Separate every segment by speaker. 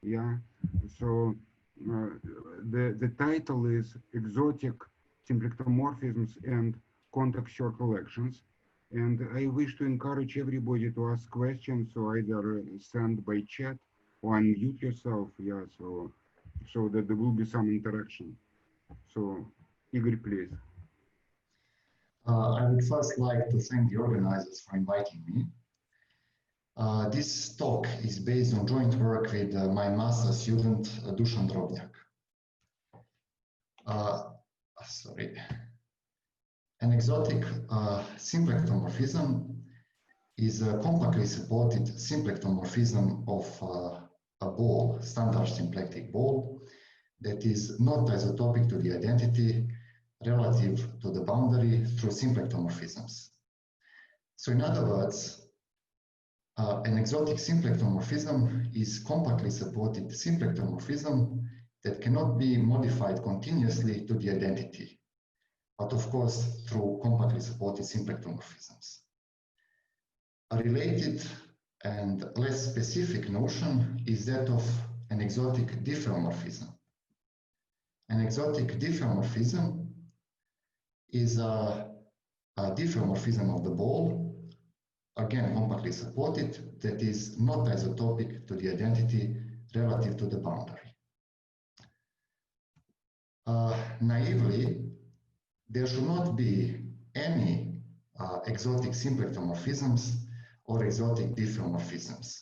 Speaker 1: Yeah. So the title is Exotic Symplectomorphisms and Contactual Collections. And I wish to encourage everybody to ask questions, so either send by chat or unmute yourself. Yeah, so that there will be some interaction. So, Igor, please.
Speaker 2: I would first like to thank the organizers for inviting me. This talk is based on joint work with my master student, Dusan Drobnjak. Sorry. An exotic symplectomorphism is a compactly supported symplectomorphism of a ball, standard symplectic ball, that is not isotopic to the identity relative to the boundary through symplectomorphisms. So in other words, an exotic symplectomorphism is compactly supported symplectomorphism that cannot be modified continuously to the identity, but of course through compactly supported symplectomorphisms. A related and less specific notion is that of an exotic diffeomorphism. An exotic diffeomorphism is a diffeomorphism of the ball, again compactly supported, that is not isotopic to the identity relative to the boundary. Naively, there should not be any exotic symplectomorphisms or exotic diffeomorphisms.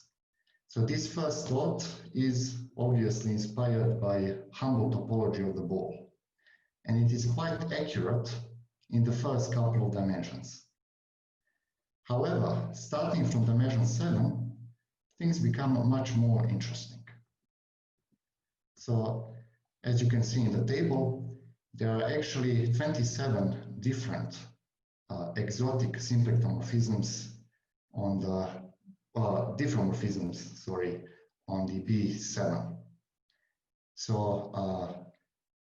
Speaker 2: So this first thought is obviously inspired by humble topology of the ball, and it is quite accurate in the first couple of dimensions. However, starting from dimension 7, things become much more interesting. So, as you can see in the table, there are actually 27 different exotic symplectomorphisms on the diffeomorphisms, sorry, on the B7. So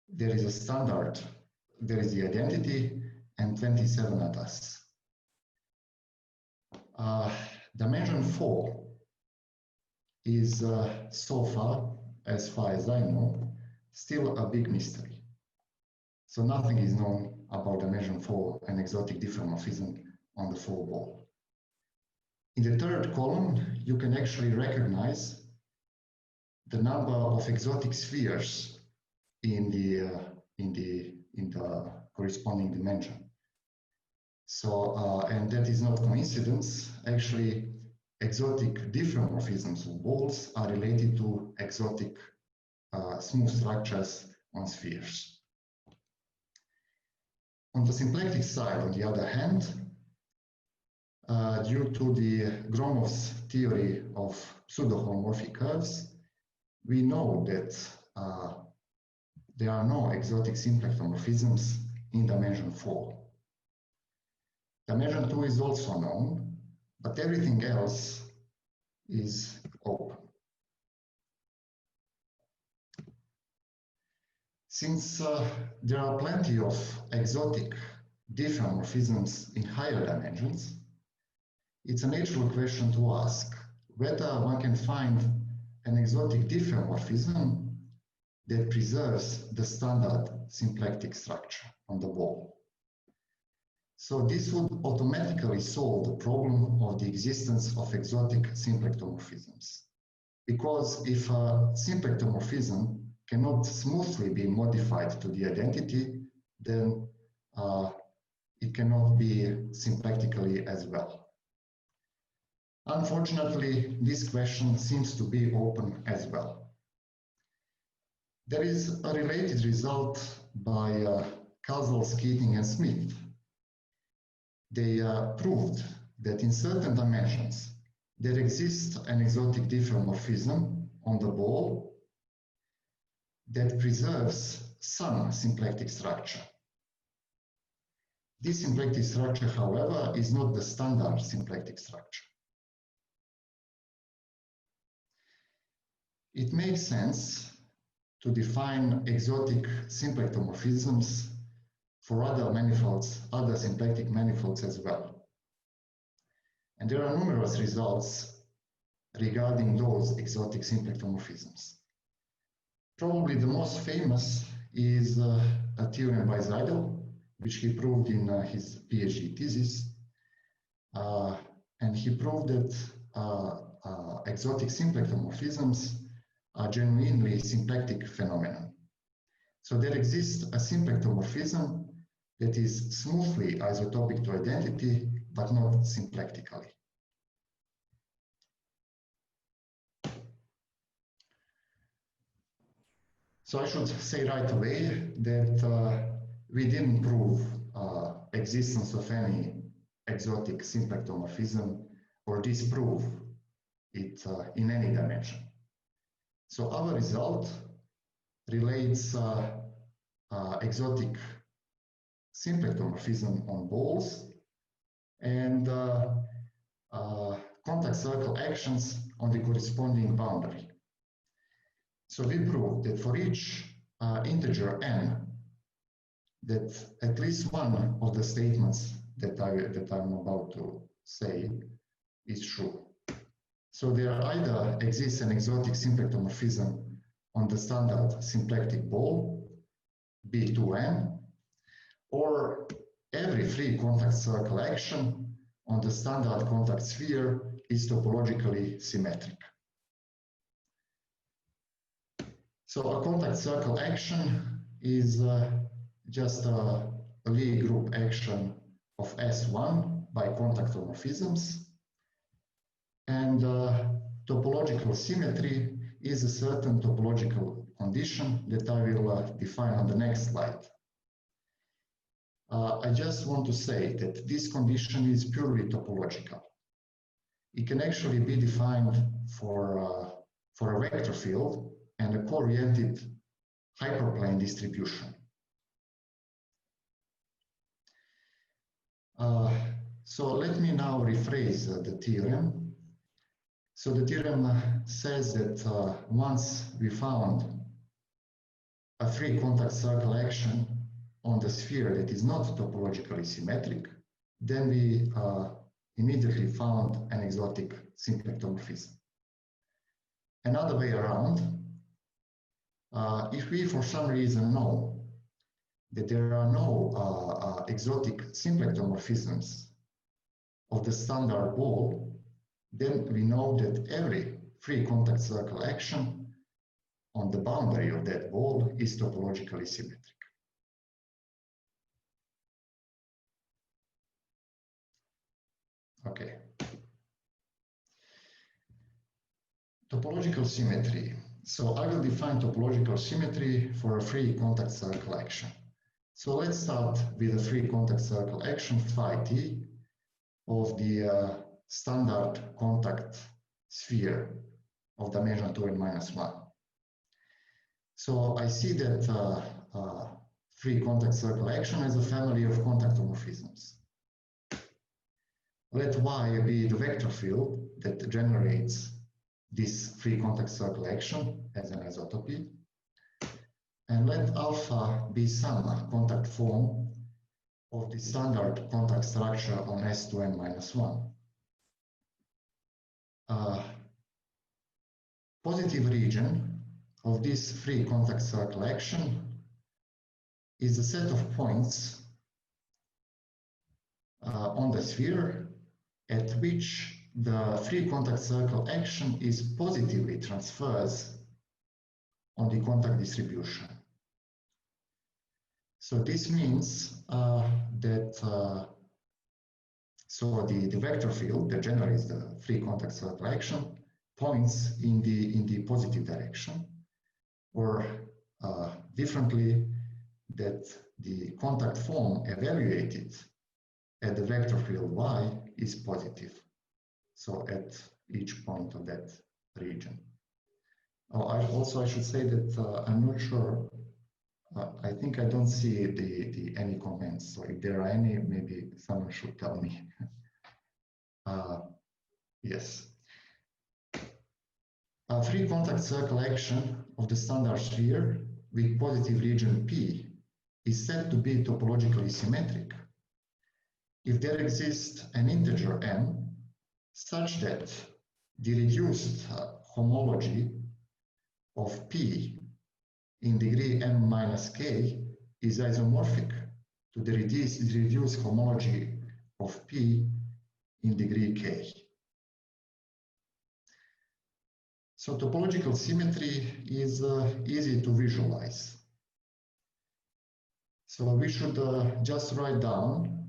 Speaker 2: there is a standard, there is the identity, and 27 others. Dimension 4 is so far as I know, still a big mystery. So nothing is known about dimension 4 and exotic diffeomorphism on the 4 ball. In the third column, you can actually recognize the number of exotic spheres in the corresponding dimension. So, and that is not coincidence. Actually, exotic diffeomorphisms of balls are related to exotic smooth structures on spheres. On the symplectic side, on the other hand, due to the Gromov's theory of pseudo-holomorphic curves, we know that there are no exotic symplectomorphisms in dimension 4. Dimension 2 is also known, but everything else is open. Since there are plenty of exotic diffeomorphisms in higher dimensions, it's a natural question to ask whether one can find an exotic diffeomorphism that preserves the standard symplectic structure on the ball. So this would automatically solve the problem of the existence of exotic symplectomorphisms. Because if a symplectomorphism cannot smoothly be modified to the identity, then it cannot be symplectically as well. Unfortunately, this question seems to be open as well. There is a related result by Casals, Keating, and Smith. They proved that in certain dimensions, there exists an exotic diffeomorphism on the ball that preserves some symplectic structure. This symplectic structure, however, is not the standard symplectic structure. It makes sense to define exotic symplectomorphisms for other manifolds, other symplectic manifolds as well. And there are numerous results regarding those exotic symplectomorphisms. Probably the most famous is a theorem by Seidel, which he proved in his PhD thesis. And he proved that exotic symplectomorphisms are genuinely symplectic phenomena. So there exists a symplectomorphism that is smoothly isotopic to identity, but not symplectically. So I should say right away that we didn't prove existence of any exotic symplectomorphism or disprove it in any dimension. So our result relates exotic symplectomorphism on balls and contact circle actions on the corresponding boundary. So we prove that for each integer n, that at least one of the statements that I'm about to say is true. So there either exists an exotic symplectomorphism on the standard symplectic ball, B2n, or every free contact circle action on the standard contact sphere is topologically symmetric. So a contact circle action is just a Lie group action of S1 by contactomorphisms, and topological symmetry is a certain topological condition that I will define on the next slide. I just want to say that this condition is purely topological. It can actually be defined for a vector field and a co-oriented hyperplane distribution. So let me now rephrase the theorem. So the theorem says that once we found a free contact circle action on the sphere that is not topologically symmetric, then we immediately found an exotic symplectomorphism. Another way around, if we for some reason know that there are no exotic symplectomorphisms of the standard ball, then we know that every free contact circle action on the boundary of that ball is topologically symmetric. Okay. Topological symmetry. So I will define topological symmetry for a free contact circle action. So let's start with a free contact circle action phi t of the standard contact sphere of dimension 2n minus 1. So I see that free contact circle action has a family of contactomorphisms. Let Y be the vector field that generates this free contact circle action as an isotopy, and let alpha be some contact form of the standard contact structure on S2n minus 1. Positive region of this free contact circle action is a set of points on the sphere at which the free contact circle action is positively transfers on the contact distribution. So this means that the vector field that generates the free contact circle action points in the positive direction, or differently, that the contact form evaluated at the vector field Y is positive. So at each point of that region. I should say that I'm not sure. I think I don't see any comments. So if there are any, maybe someone should tell me. Yes. A free contact circle action of the standard sphere with positive region P is said to be topologically symmetric if there exists an integer n such that the reduced homology of P in degree m minus k is isomorphic to the reduced homology of P in degree k. So topological symmetry is easy to visualize. So we should just write down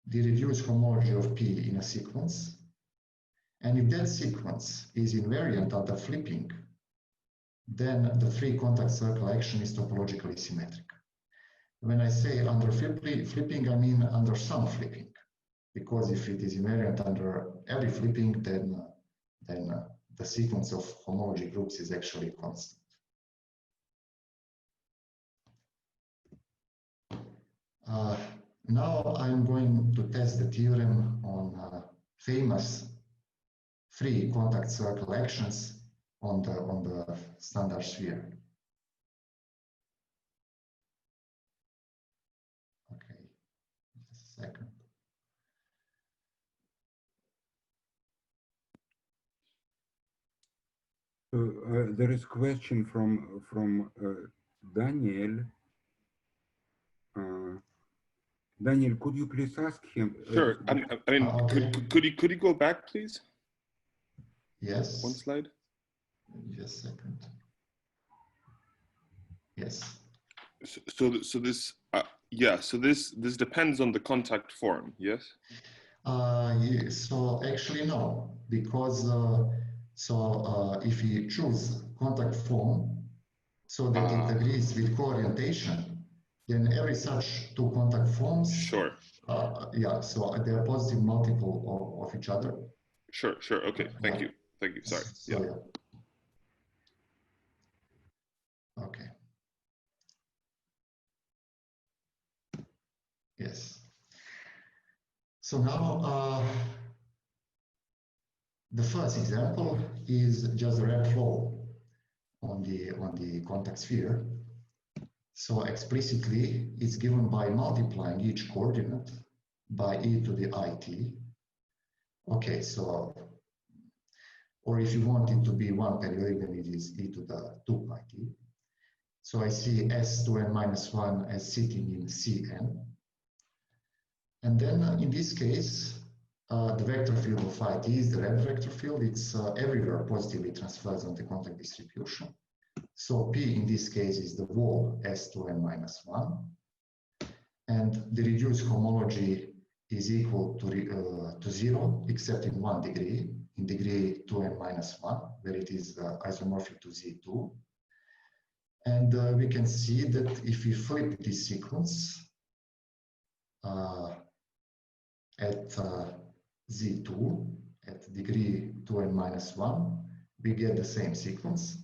Speaker 2: the reduced homology of P in a sequence. And if that sequence is invariant under flipping, then the free contact circle action is topologically symmetric. When I say under flipping, I mean under some flipping, because if it is invariant under every flipping, then the sequence of homology groups is actually constant. Now I'm going to test the theorem on famous free contact circle actions on the standard sphere. Okay, just a second.
Speaker 1: There is a question from Daniel. Daniel, could you please ask him?
Speaker 3: Sure. I mean,
Speaker 2: okay.
Speaker 3: could you go back, please?
Speaker 2: Yes.
Speaker 3: One slide.
Speaker 2: Just a second. Yes.
Speaker 3: So this yeah. So this depends on the contact form. Yes.
Speaker 2: Yeah, so actually no, because if you choose contact form so that it agrees with co-orientation, then every such two contact forms.
Speaker 3: Sure.
Speaker 2: Yeah. So they are positive multiple of each other.
Speaker 3: Sure. Okay. Thank you. Sorry.
Speaker 2: So,
Speaker 3: yeah.
Speaker 2: Okay. Yes. So now the first example is just a red flow on the contact sphere. So explicitly, it's given by multiplying each coordinate by e to the it. Okay, so, or if you want it to be one periodic, then it is e to the 2 pi t. So I see S2n minus 1 as sitting in Cn. And then in this case, the vector field of it is the red vector field. It's everywhere positively transfers on the contact distribution. So P in this case is the wall S2n minus 1. And the reduced homology is equal to 0, except in 1 degree, in degree 2n minus 1, where it is isomorphic to Z2. And we can see that if we flip this sequence at Z2, at degree 2n minus 1, we get the same sequence.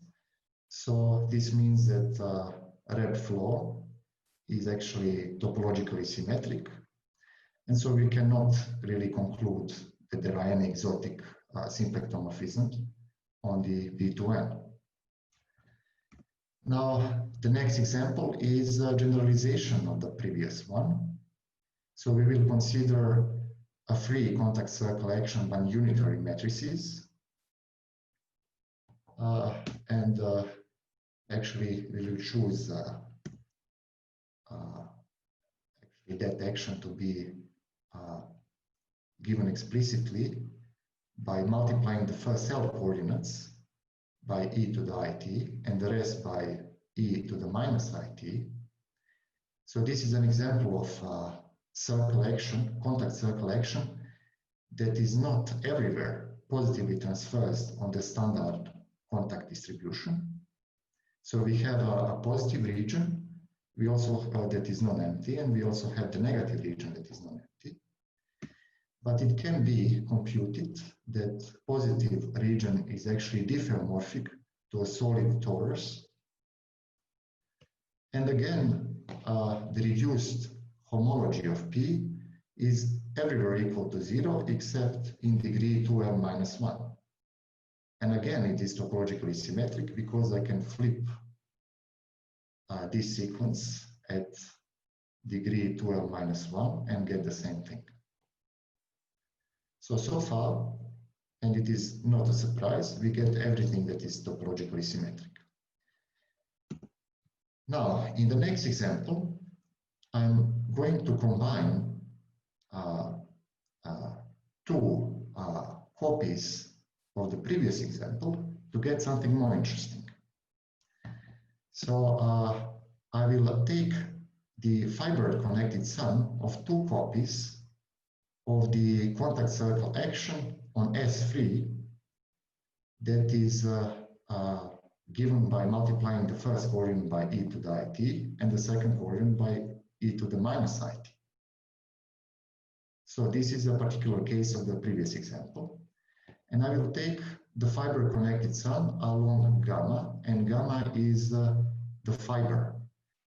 Speaker 2: So this means that red flow is actually topologically symmetric. And so we cannot really conclude that there are any exotic symplectomorphisms on the V2N. Now, the next example is a generalization of the previous one. So we will consider a free contact circle action by unitary matrices. Actually, we will choose that action to be given explicitly by multiplying the first cell coordinates by e to the it and the rest by e to the minus it. So this is an example of circle action, contact circle action, that is not everywhere positively transfers on the standard contact distribution. So we have a positive region, we also that is non-empty, and we also have the negative region that is non-empty. But it can be computed that positive region is actually diffeomorphic to a solid torus. And again, the reduced homology of P is everywhere equal to 0 except in degree 2m minus 1. And again, it is topologically symmetric because I can flip this sequence at degree 2l minus 1 and get the same thing. So far, and it is not a surprise, we get everything that is topologically symmetric. Now, in the next example, I'm going to combine two copies of the previous example to get something more interesting. So I will take the fiber connected sum of two copies of the contact circle action on S3 that is given by multiplying the first coordinate by e to the it and the second coordinate by e to the minus it. So this is a particular case of the previous example. And I will take the fiber connected sum along gamma, and gamma is the fiber,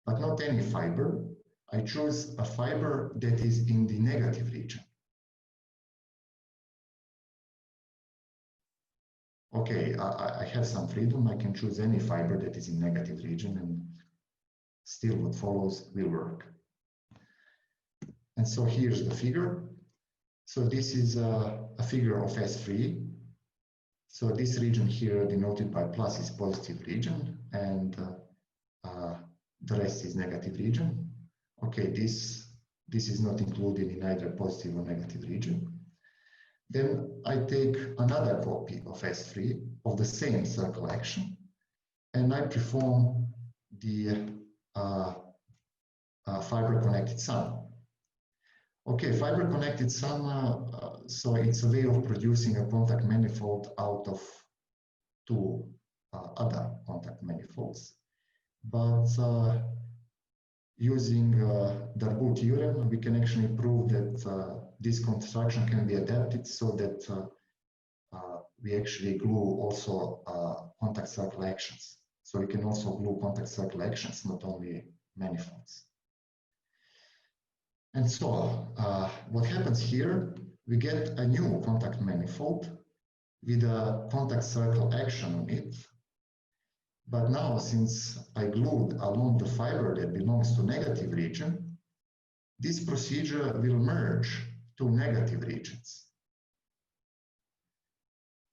Speaker 2: but not any fiber. I choose a fiber that is in the negative region. Okay, I have some freedom. I can choose any fiber that is in negative region, and still what follows will work. And so here's the figure. So this is a figure of S3. So this region here denoted by plus is positive region, and the rest is negative region. Okay, this is not included in either positive or negative region. Then I take another copy of S3 of the same circle action, and I perform the fiber connected sum. Okay, fiber connected sum, so it's a way of producing a contact manifold out of two other contact manifolds. But using Darboux theorem, we can actually prove that this construction can be adapted so that we actually glue also contact circle actions. So we can also glue contact circle actions, not only manifolds. And so what happens here, we get a new contact manifold with a contact circle action on it. But now, since I glued along the fiber that belongs to negative region, this procedure will merge two negative regions.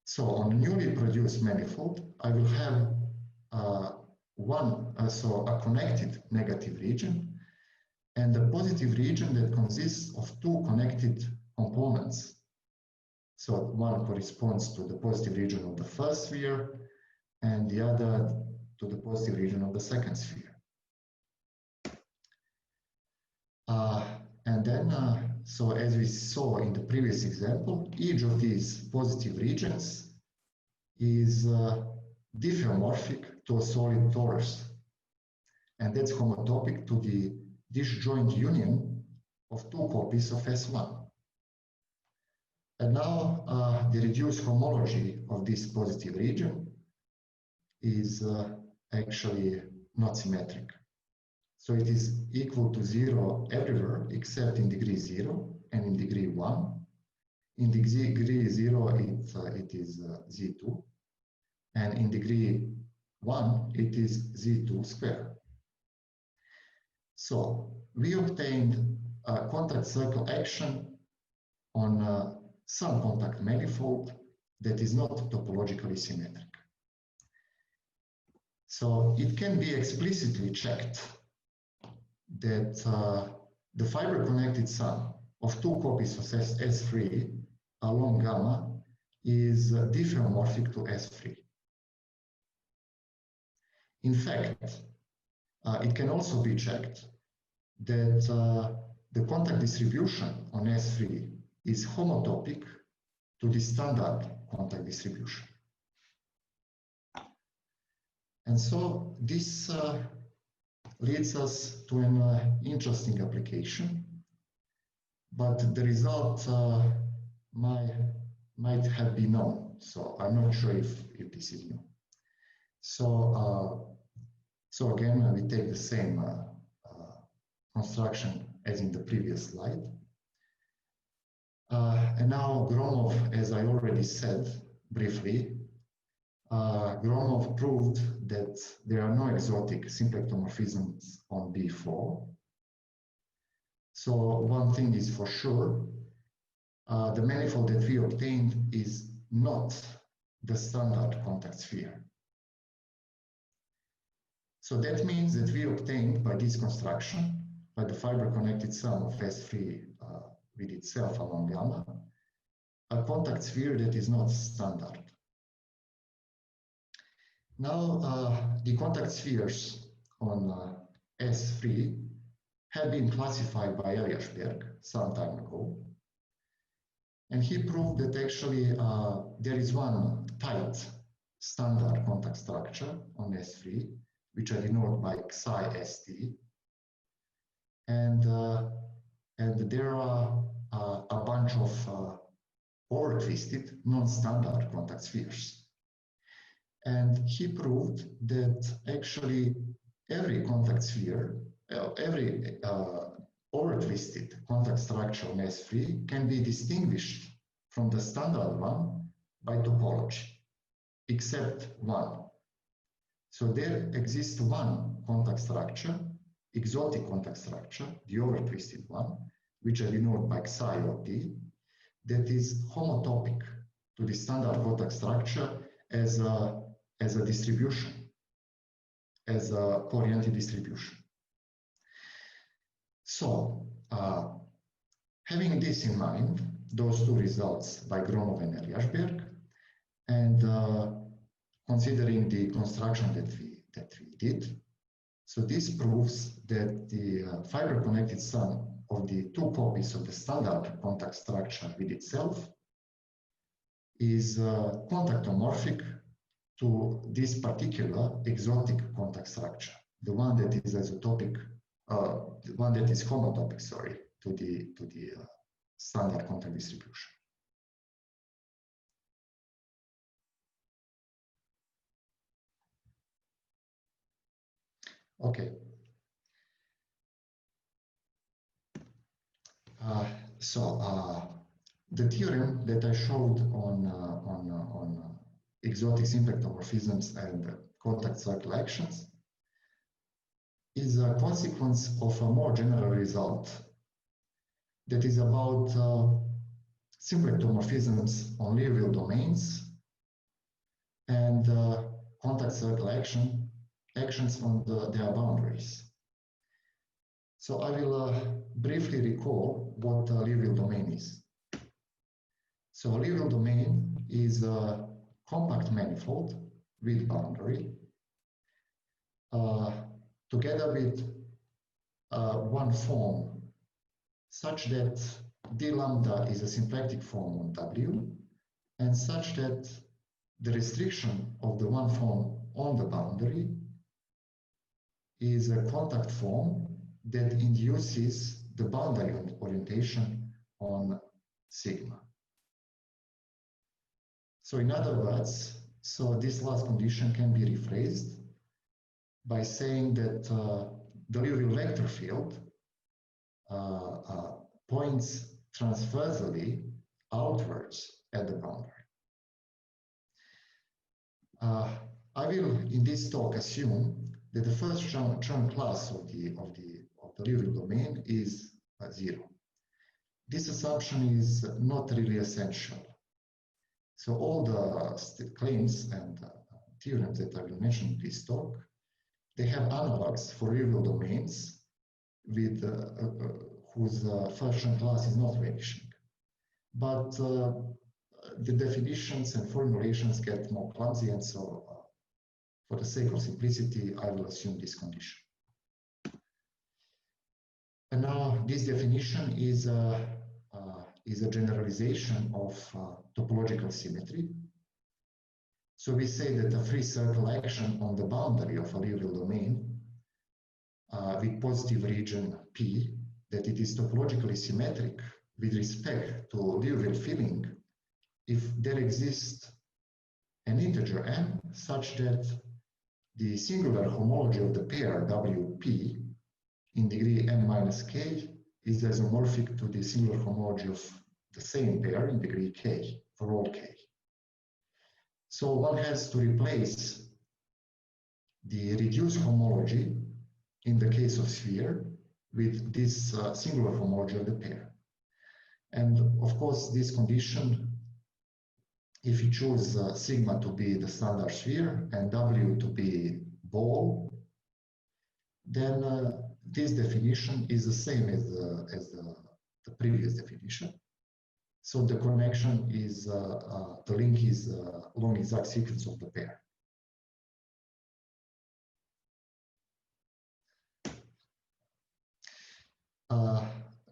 Speaker 2: So on a newly produced manifold, I will have a connected negative region and a positive region that consists of two connected components. So one corresponds to the positive region of the first sphere, and the other to the positive region of the second sphere. And then, so as we saw in the previous example, each of these positive regions is diffeomorphic to a solid torus. And that's homotopic to the disjoint union of two copies of S1. And now the reduced homology of this positive region is actually not symmetric. So it is equal to 0 everywhere except in degree 0 and in degree 1. In degree 0, it is Z2. And in degree 1, it is Z2 squared. So we obtained a contact circle action on some contact manifold that is not topologically symmetric. So it can be explicitly checked that the fiber connected sum of two copies of S3 along gamma is diffeomorphic to S3. In fact, it can also be checked that the contact distribution on S3 is homotopic to the standard contact distribution. And so this leads us to an interesting application, but the result might have been known. So I'm not sure if this is new. So, so again, we take the same construction as in the previous slide. And now Gromov, as I already said briefly, Gromov proved that there are no exotic symplectomorphisms on B4. So one thing is for sure, the manifold that we obtained is not the standard contact sphere. So that means that we obtained by this construction, by the fiber-connected sum of S3 with itself along gamma, a contact sphere that is not standard. Now, the contact spheres on S3 have been classified by Uljarevic some time ago. And he proved that actually there is one tight standard contact structure on S3, which I denote by psi ST. And there are a bunch of over-twisted, non-standard contact spheres. And he proved that actually every contact sphere, every over-twisted contact structure on S3 can be distinguished from the standard one by topology, except one. So there exists one contact structure, exotic contact structure, the over-twisted one, which I denote by psi of D, that is homotopic to the standard contact structure as a distribution, as a Coryenti distribution. So, having this in mind, those two results by Gronov and Uljarevic, and considering the construction that we did, so this proves that the fiber-connected sum of the two copies of the standard contact structure with itself is contactomorphic to this particular exotic contact structure, the one that is isotopic, the one that is homotopic, sorry, to the standard contact distribution. Okay. The theorem that I showed on exotic symplectomorphisms and contact circle actions is a consequence of a more general result that is about symplectomorphisms on Liouville domains and contact circle actions on their boundaries. So I will briefly recall what a Liouville domain is. So a Liouville domain is a compact manifold with boundary together with one form such that d lambda is a symplectic form on W and such that the restriction of the one form on the boundary is a contact form that induces the boundary orientation on sigma. So in other words, so this last condition can be rephrased by saying that the Liouville vector field points transversally outwards at the boundary. I will, in this talk, assume that the first Chern class of the Liouville domain is 0. This assumption is not really essential. So all the claims and theorems that I will mention in this talk, they have analogs for Liouville domains with whose first Chern class is not vanishing. But the definitions and formulations get more clumsy, and so for the sake of simplicity, I will assume this condition. And now this definition is a generalization of topological symmetry. So we say that a free circle action on the boundary of a Liouville domain with positive region P, that it is topologically symmetric with respect to Liouville filling if there exists an integer m such that the singular homology of the pair WP in degree n minus k is isomorphic to the singular homology of the same pair in degree k for all k. So one has to replace the reduced homology in the case of sphere with this singular homology of the pair. And of course, this condition, if you choose sigma to be the standard sphere and W to be ball, then this definition is the same as the previous definition. So the connection is, the link is along exact sequence of the pair.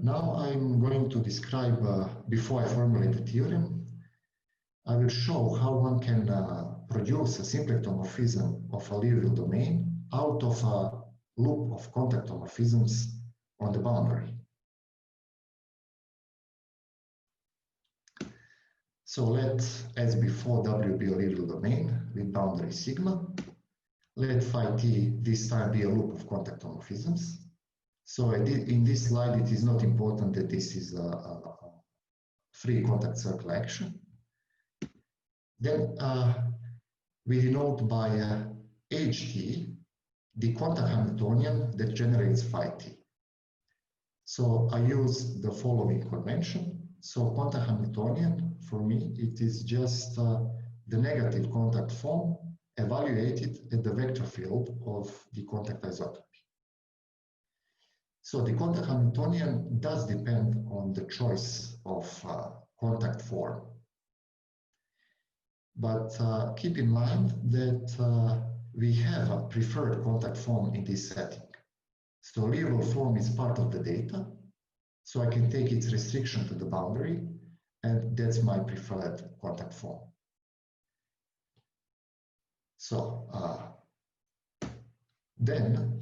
Speaker 2: Now I'm going to describe, before I formulate the theorem, I will show how one can produce a symplectomorphism of a Liouville domain out of a loop of contactomorphisms on the boundary. So let, as before, W be a Liouville domain with boundary sigma. Let phi t this time be a loop of contactomorphisms. So in this slide, it is not important that this is a free contact circle action. Then we denote by ht the contact Hamiltonian that generates phi t. So I use the following convention. So contact Hamiltonian, for me, it is just the negative contact form evaluated at the vector field of the contact isotopy. So the contact Hamiltonian does depend on the choice of contact form. But keep in mind that we have a preferred contact form in this setting. So Liouville form is part of the data, so I can take its restriction to the boundary, and that's my preferred contact form. So then,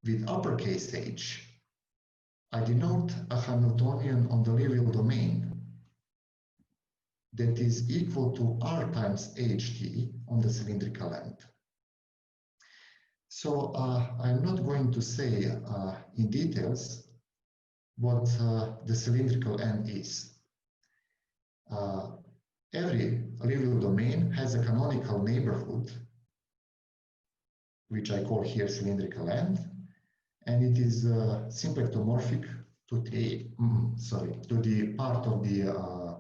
Speaker 2: with uppercase H, I denote a Hamiltonian on the Liouville domain that is equal to R times ht on the cylindrical end. So I'm not going to say in details what the cylindrical end is. Every Liouville domain has a canonical neighborhood, which I call here cylindrical end, and it is symplectomorphic to the part of the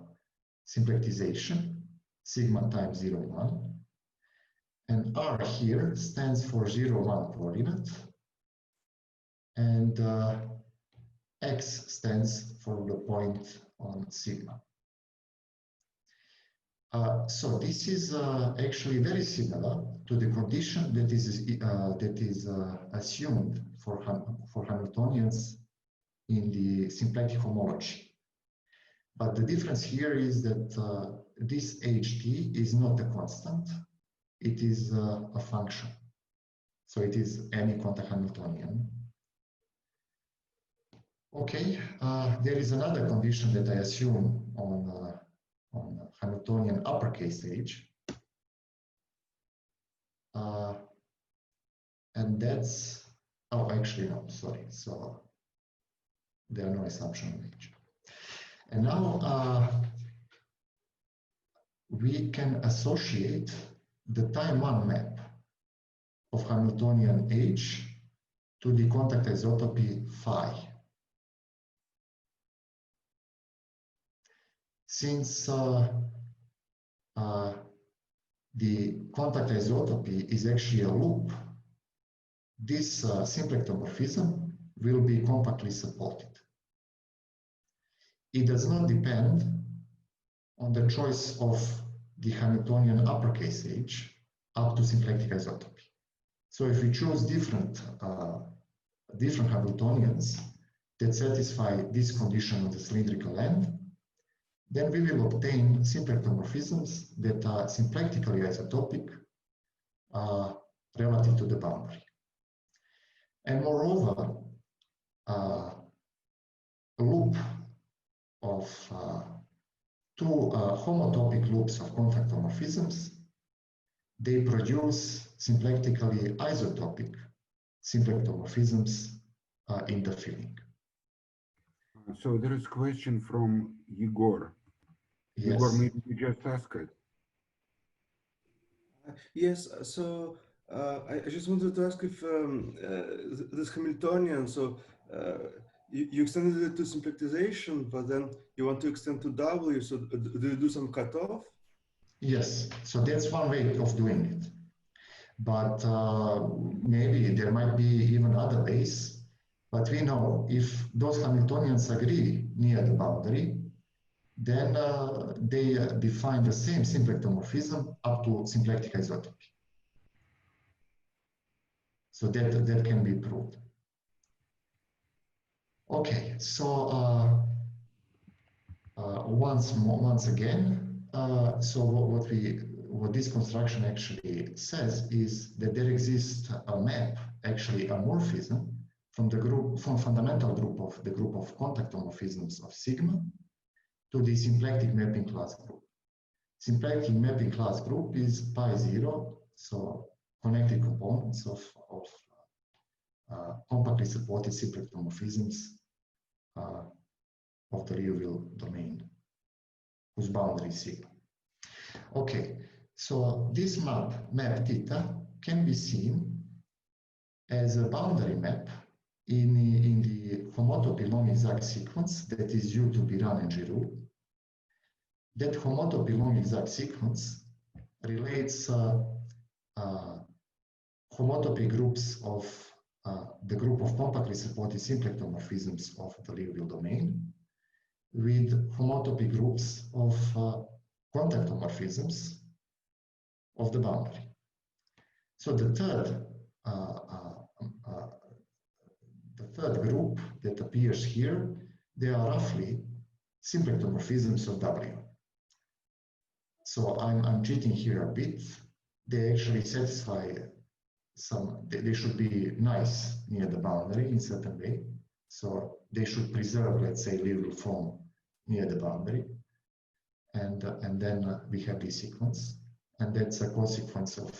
Speaker 2: symplectization, sigma times 0, 1. And R here stands for 0, 1 coordinate, and X stands for the point on sigma. So this is actually very similar to the condition that is assumed for Hamiltonians in the symplectic homology. But the difference here is that this ht is not a constant, it is a function. So it is any contact Hamiltonian. Okay, there is another condition that I assume on Hamiltonian uppercase H. And that's, oh, actually, no, sorry. So there are no assumptions on H. And now we can associate the time one map of Hamiltonian H to the contact isotopy phi. Since the contact isotopy is actually a loop, this symplectomorphism will be compactly supported. It does not depend on the choice of the Hamiltonian uppercase H up to symplectic isotopy. So if we choose different Hamiltonians that satisfy this condition on the cylindrical end, then we will obtain symplectomorphisms that are symplectically isotopic relative to the boundary. And moreover, a loop of two homotopic loops of contactomorphisms, they produce symplectically isotopic symplectomorphisms in the filling.
Speaker 1: So there is a question from Igor.
Speaker 2: Yes.
Speaker 1: Igor, maybe you just ask it.
Speaker 4: Yes, so I just wanted to ask if this Hamiltonian, so you extended it to symplectization, but then you want to extend to W, so do you do some cutoff?
Speaker 2: Yes, so that's one way of doing it. but maybe there might be even other ways. But we know if those Hamiltonians agree near the boundary, then they define the same symplectomorphism up to symplectic isotopy. So that can be proved. Okay, so once again, so what this construction actually says is that there exists a map, actually a morphism, from fundamental group of the group of contactomorphisms of sigma to the symplectic mapping class group. Symplectic mapping class group is pi 0, so connected components of compactly supported symplectomorphisms of the Liouville domain, whose boundary is sigma. Okay, so this map theta, can be seen as a boundary map in the homotopy long exact sequence that is due to Biran and Giroux. That homotopy long exact sequence relates homotopy groups of the group of compactly supported symplectomorphisms of the Liouville domain with homotopy groups of contactomorphisms of the boundary. So the third group that appears here, they are roughly symplectomorphisms of W. So I'm cheating here a bit. They actually satisfy they should be nice near the boundary in certain way. So they should preserve, let's say, Liouville form near the boundary. And then we have this sequence. And that's a consequence of,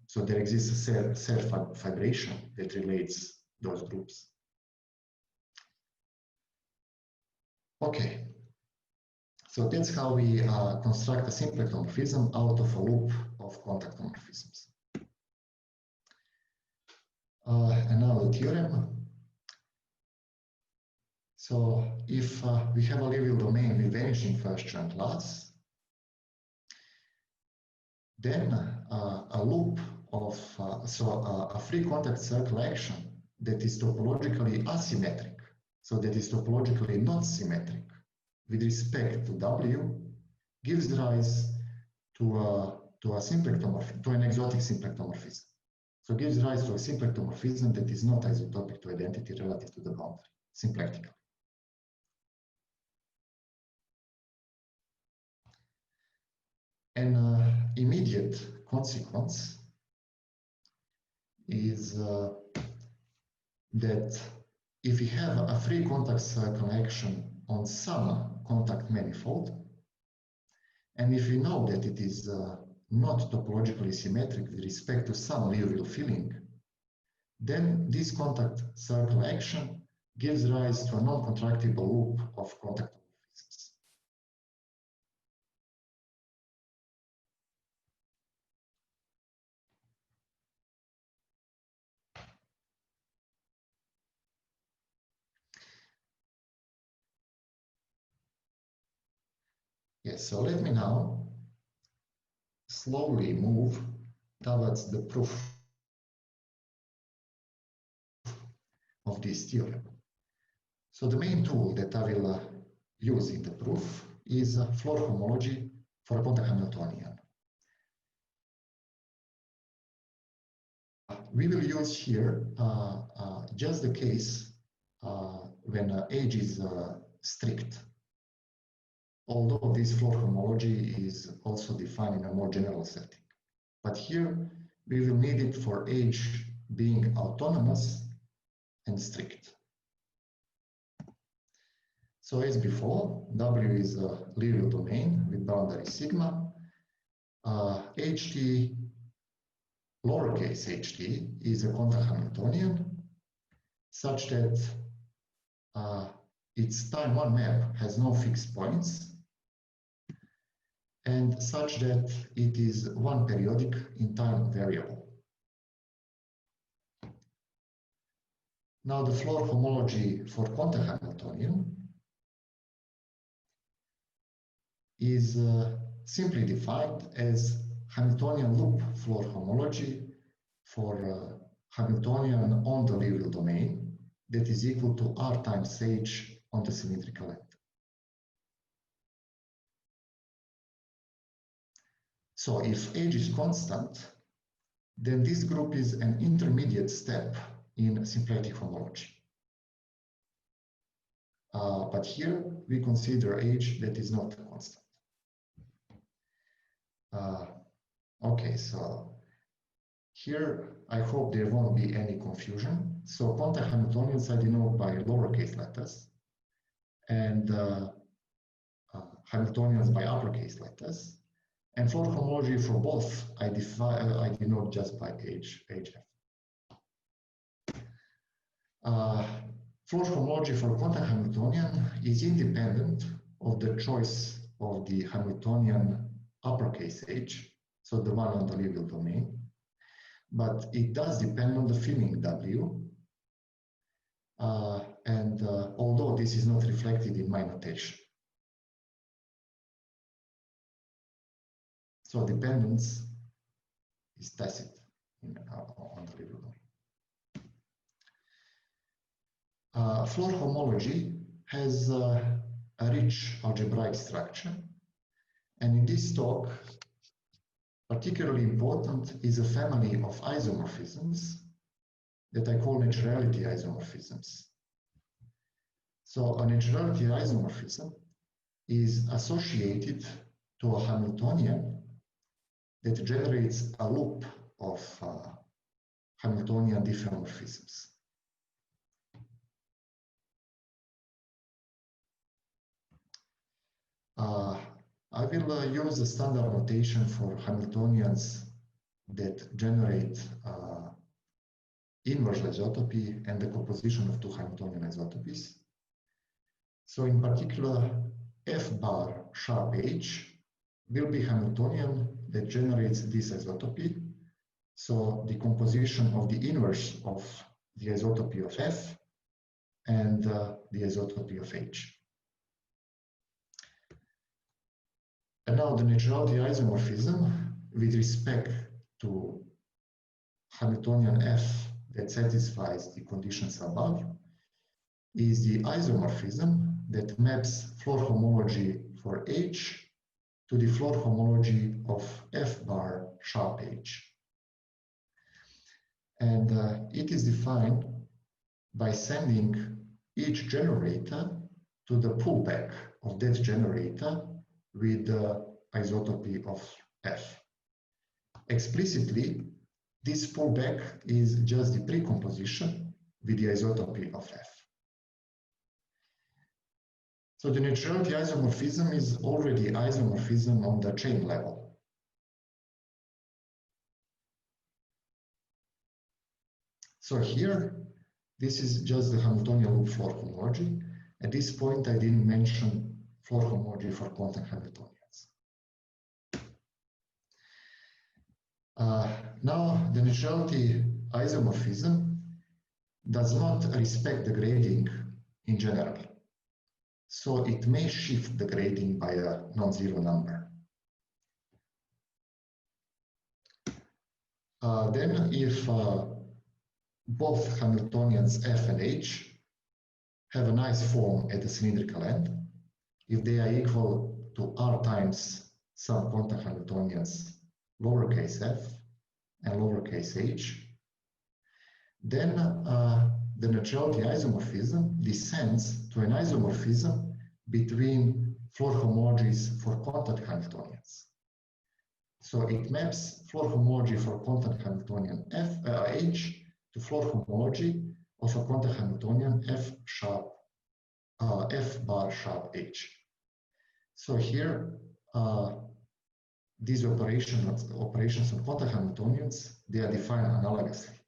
Speaker 2: so there exists a self-fibration that relates those groups. Okay, so that's how we construct a symplectomorphism out of a loop of contactomorphisms. And now the theorem. So if we have a Liouville domain with vanishing first Chern class, then a loop of, a free contact circle action that is topologically asymmetric, so that is topologically not symmetric with respect to W, gives rise to an exotic symplectomorphism. So gives rise to a symplectomorphism that is not isotopic to identity relative to the boundary, symplectically. An immediate consequence is that if we have a free contact circle action on some contact manifold, and if we know that it is not topologically symmetric with respect to some Liouville filling, then this contact circle action gives rise to a non-contractible loop of contactomorphisms. Yes, so let me now slowly move towards the proof of this theorem. So the main tool that I will use in the proof is Floer homology for a contact Hamiltonian. We will use here just the case when age is strict. Although this Floer homology is also defined in a more general setting. But here we will need it for age being autonomous and strict. So as before, W is a Liouville domain with boundary sigma. HT, lowercase ht, is a contact Hamiltonian such that its time one map has no fixed points, and such that it is one periodic in time variable. Now the Floer homology for contact Hamiltonian is simply defined as Hamiltonian loop Floer homology for Hamiltonian on the Liouville domain that is equal to R times H on the symmetrical end. So if H is constant, then this group is an intermediate step in symplectic homology. But here we consider H that is not constant. Okay, so here I hope there won't be any confusion. So contact Hamiltonians I denote by lowercase letters, and Hamiltonians by uppercase letters. And Floer homology for both I denote just by HF. Floer homology for contact Hamiltonian is independent of the choice of the Hamiltonian uppercase H, so the one on the Liouville domain, but it does depend on the filling W, and although this is not reflected in my notation. So dependence is tacit on the Liouville domain. Floer homology has a rich algebraic structure, and in this talk, particularly important is a family of isomorphisms that I call naturality isomorphisms. So a naturality isomorphism is associated to a Hamiltonian that generates a loop of Hamiltonian diffeomorphisms. I will use the standard notation for Hamiltonians that generate inverse isotopy and the composition of two Hamiltonian isotopies. So in particular, F bar sharp H will be Hamiltonian that generates this isotopy. So the composition of the inverse of the isotopy of F and the isotopy of H. And now the naturality isomorphism with respect to Hamiltonian F that satisfies the conditions above is the isomorphism that maps Floer homology for H to the Floer homology of F bar sharp H. And it is defined by sending each generator to the pullback of that generator with the isotopy of F. Explicitly, this pullback is just the precomposition with the isotopy of F. So the naturality isomorphism is already isomorphism on the chain level. So here, this is just the Hamiltonian loop Floer homology. At this point, I didn't mention Floer homology for contact Hamiltonians. Now, the naturality isomorphism does not respect the grading in general. So it may shift the grading by a non-zero number. Then if both Hamiltonians F and H have a nice form at the cylindrical end, if they are equal to R times some contact Hamiltonians lowercase f and lowercase h, then the naturality isomorphism descends to an isomorphism between Floer homologies for contact Hamiltonians. So it maps Floer homology for contact Hamiltonian H to Floer homology of a contact Hamiltonian F bar sharp H. So here, these operations on contact Hamiltonians, they are defined analogously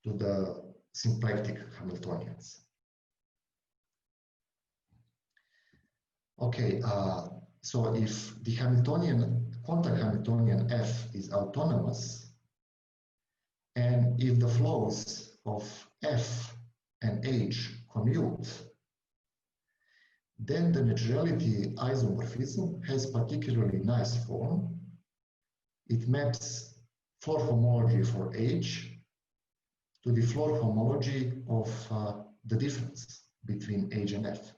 Speaker 2: to the symplectic Hamiltonians. Okay, so if the contact Hamiltonian F is autonomous, and if the flows of F and H commute, then the naturality isomorphism has particularly nice form. It maps Floer homology for H to the Floer homology of the difference between H and F.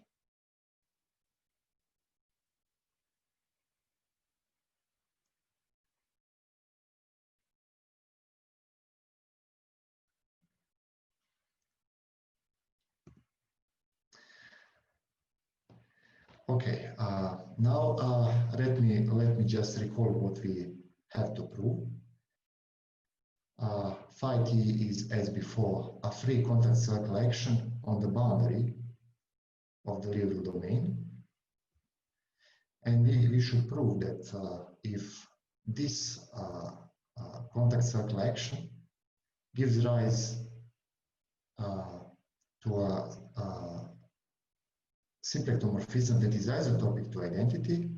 Speaker 2: Okay, now let me just recall what we have to prove. Phi t is, as before, a free contact circle action on the boundary of the Liouville domain. And we should prove that if this contact circle action gives rise to a symplectomorphism that is isotopic to identity,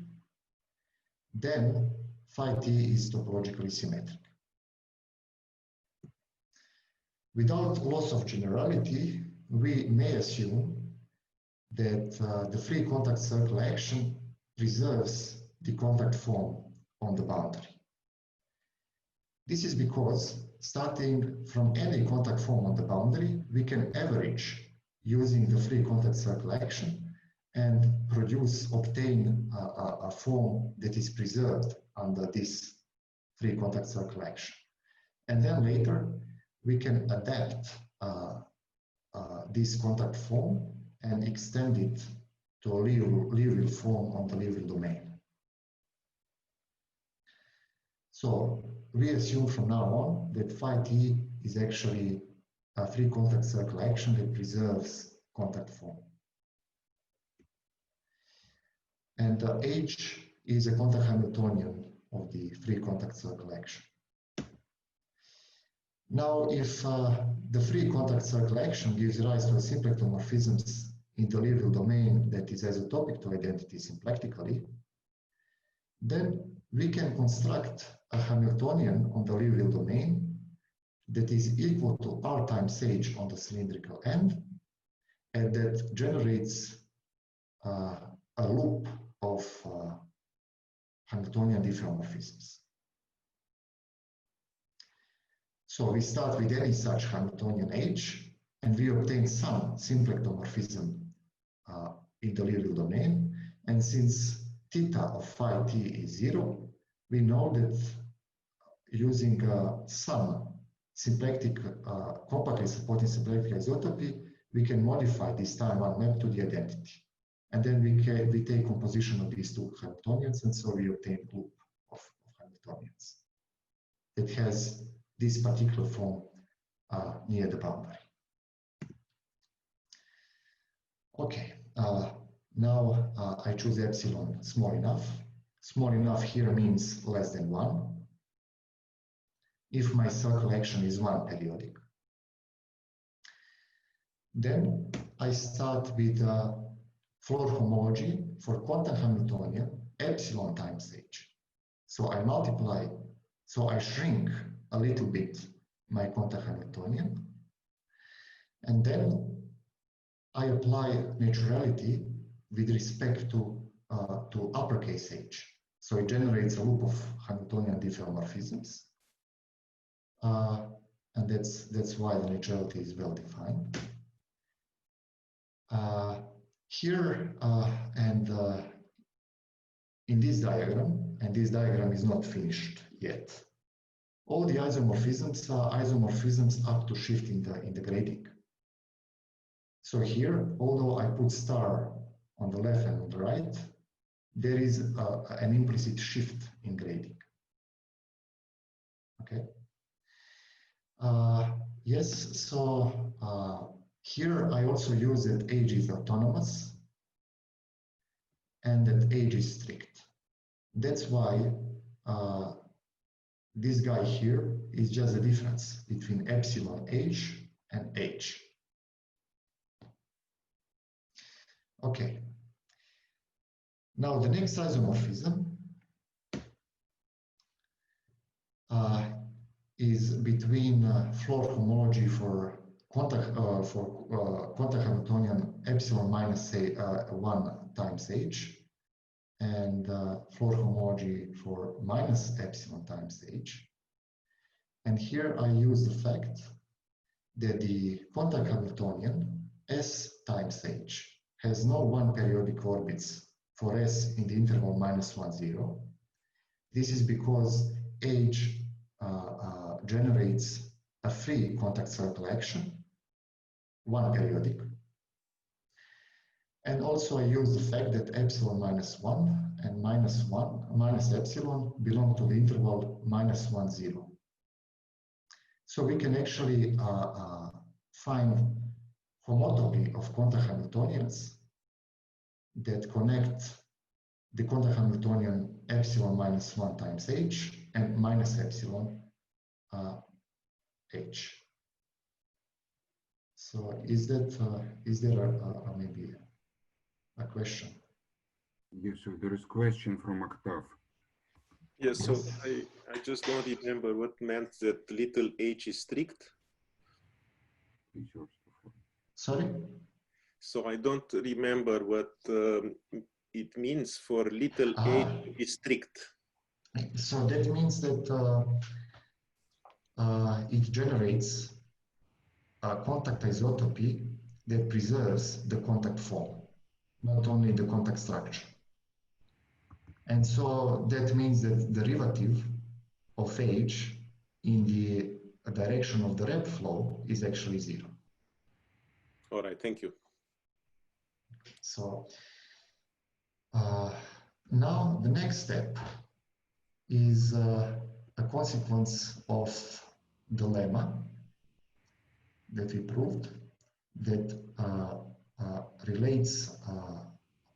Speaker 2: then phi t is topologically symmetric. Without loss of generality, we may assume that the free contact circle action preserves the contact form on the boundary. This is because starting from any contact form on the boundary, we can average using the free contact circle action and obtain a form that is preserved under this free contact circle action. And then later, we can adapt this contact form and extend it to a Liouville form on the Liouville domain. So we assume from now on that phi t is actually a free contact circle action that preserves contact form. And H is a contact Hamiltonian of the free contact circle action. Now, if the free contact circle action gives rise to a symplectomorphisms in the Liouville domain that is isotopic to identity symplectically, then we can construct a Hamiltonian on the Liouville domain that is equal to R times H on the cylindrical end, and that generates a loop of Hamiltonian diffeomorphisms. So we start with any such Hamiltonian H, and we obtain some symplectomorphism in the Liouville domain. And since theta of phi t is 0, we know that using some symplectic, compactly supporting symplectic isotopy, we can modify this time one map to the identity. And then we take composition of these two Hamiltonians, and so we obtain a loop of Hamiltonians that has this particular form near the boundary. Okay, now I choose epsilon small enough. Small enough here means less than 1. If my circle action is 1 periodic. Then I start with Floer homology for quantum Hamiltonian epsilon times h. So I multiply, so I shrink a little bit my quantum Hamiltonian, and then I apply naturality with respect to uppercase h. So it generates a loop of Hamiltonian diffeomorphisms, and that's why the naturality is well defined. Here and in this diagram, and this diagram is not finished yet, all the isomorphisms are isomorphisms up to shift in the grading. So here, although I put star on the left and on the right, there is an implicit shift in grading. Okay. Yes, so here I also use that H is autonomous and that H is strict. That's why this guy here is just the difference between epsilon H and H. Okay. Now the next isomorphism is between Floer homology for quantum Hamiltonian epsilon minus 1 times h, and Floer homology for minus epsilon times h. And here I use the fact that the contact Hamiltonian S times H has no one-periodic orbits for S in the interval -1, 0. This is because H generates a free contact circle action, one periodic. And also I use the fact that epsilon -1 and minus epsilon belong to the interval -1, 0. So we can actually find homotopy of contact Hamiltonians that connect the contact Hamiltonian epsilon -1 times H and minus epsilon H. So is there maybe a question?
Speaker 1: Yes, so there is question from Octave.
Speaker 5: Yes, so I just don't remember what meant that little h is strict.
Speaker 2: Sorry?
Speaker 5: So I don't remember what it means for little h is strict.
Speaker 2: So that means that it generates a contact isotopy that preserves the contact form, not only the contact structure. And so that means that the derivative of H in the direction of the rep flow is actually 0.
Speaker 5: All right, thank you.
Speaker 2: So now the next step is a consequence of the lemma that we proved that relates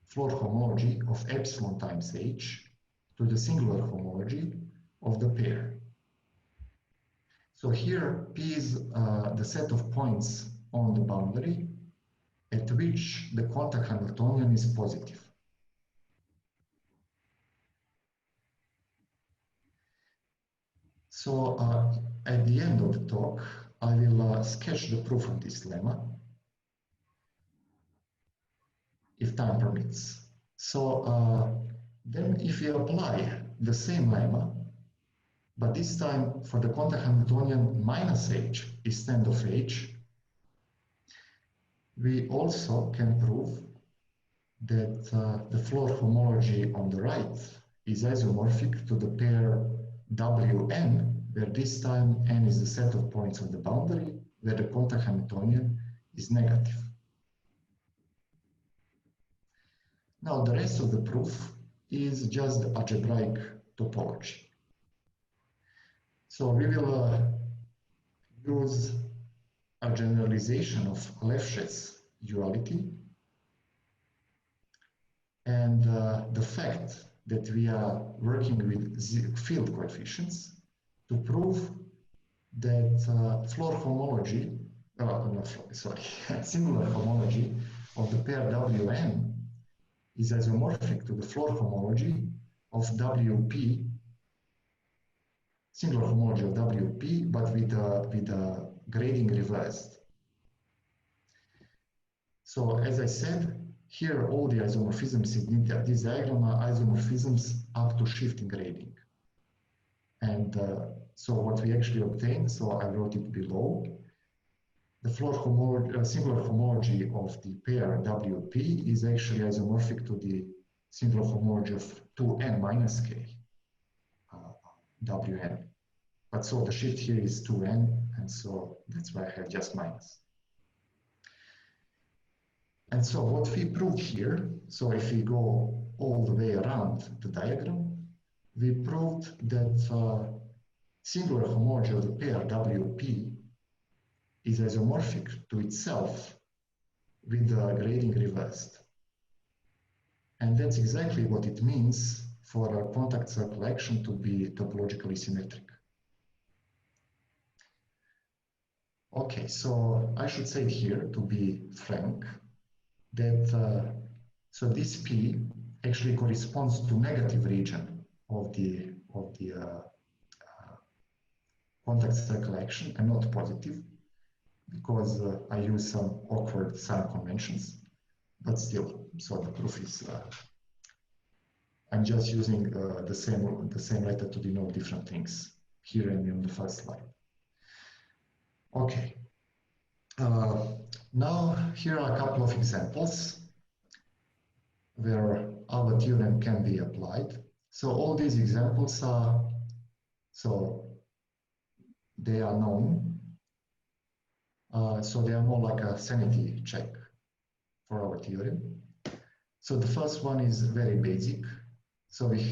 Speaker 2: Floer homology of epsilon times H to the singular homology of the pair. So here P is the set of points on the boundary at which the contact Hamiltonian is positive. So at the end of the talk, I will sketch the proof of this lemma, if time permits. So then if we apply the same lemma, but this time for the contact Hamiltonian minus H instead of H, we also can prove that the Floer homology on the right is isomorphic to the pair Wn, where this time n is the set of points on the boundary, where the contact Hamiltonian is negative. Now the rest of the proof is just the algebraic topology. So we will use a generalization of Lefschetz duality and the fact that we are working with field coefficients to prove that Floer homology, singular homology of the pair Wn is isomorphic to the Floer homology of Wp, singular homology of Wp, but with a grading reversed. So as I said, here all the isomorphisms in this diagram are isomorphisms up to shifting grading. And so what we actually obtained, so I wrote it below, the Floer homology, singular homology of the pair Wp is actually isomorphic to the singular homology of 2n minus k, Wn. But so the shift here is 2n, and so that's why I have just minus. And so what we proved here, so if we go all the way around the diagram, we proved that singular homology of the pair Wp is isomorphic to itself with the grading reversed. And that's exactly what it means for a contact circle action to be topologically symmetric. Okay, so I should say here, to be frank, that so this P actually corresponds to negative region of the contact circle action and not positive, because I use some awkward sign conventions, but still, so the proof is I'm just using the same letter to denote different things. here and in the first slide. Okay. Now here are a couple of examples where our theorem can be applied. So all these examples are, so they are known. So they are more like a sanity check for our theorem. So the first one is very basic. So we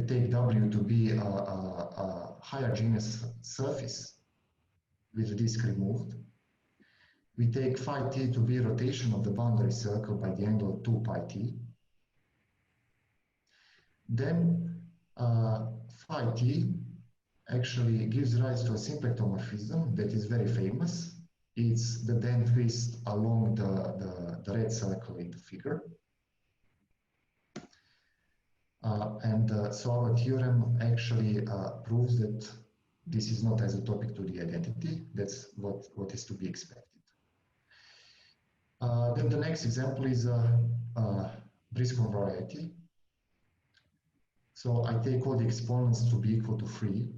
Speaker 2: take W to be a higher genus surface with the disk removed. We take phi t to be rotation of the boundary circle by the angle 2 pi t. Then phi t actually gives rise to a symplectomorphism that is very famous. It's the bend twist along the red circle in the figure. So our theorem actually proves that this is not isotopic to the identity. That's what is to be expected. Then the next example is Briscoe variety. So I take all the exponents to be equal to 3.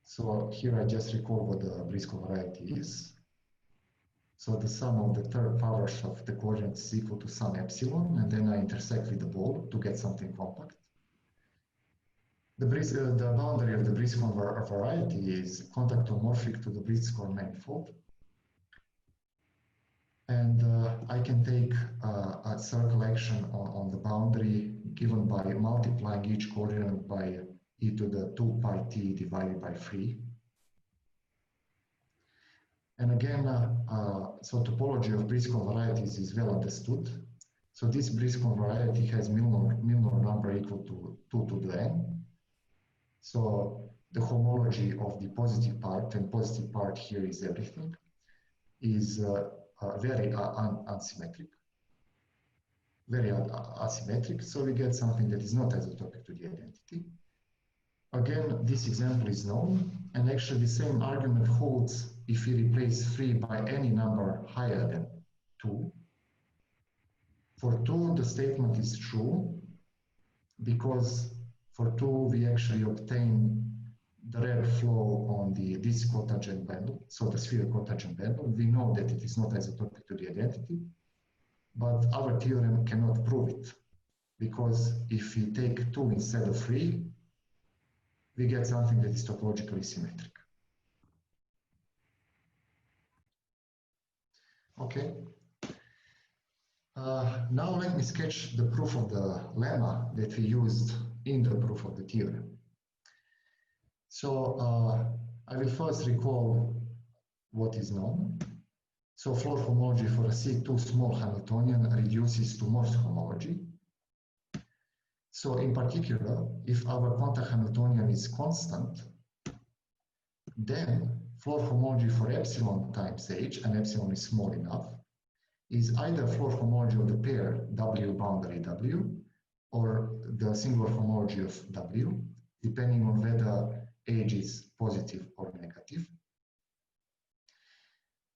Speaker 2: So here I just recall what the Briscoe variety is. So the sum of the third powers of the coordinates is equal to some epsilon, and then I intersect with the ball to get something compact. The boundary of the Briscoe variety is contactomorphic to the Briscoe manifold. And I can take a circle action on the boundary given by multiplying each coordinate by e to the 2 pi t divided by 3. And again, so topology of Briscoe varieties is well understood. So this Briscoe variety has Milnor number equal to 2 to the n. So the homology of the positive part, and positive part here is everything, is very unsymmetric. Very asymmetric. So we get something that is not isotopic to the identity. Again, this example is known, and actually the same argument holds if we replace 3 by any number higher than 2. For 2, the statement is true, because for 2, we actually obtain the red flow on this cotangent bundle, so the sphere cotangent bundle. We know that it is not isotopic to the identity, but our theorem cannot prove it, because if we take 2 instead of 3, we get something that is topologically symmetric. Okay. Now let me sketch the proof of the lemma that we used in the proof of the theorem. So I will first recall what is known. So Floer homology for a C2 small Hamiltonian reduces to Morse homology. So in particular, if our contact Hamiltonian is constant, then Floer homology for epsilon times h, and epsilon is small enough, is either Floer homology of the pair W boundary W, or the singular homology of W, depending on whether h is positive or negative.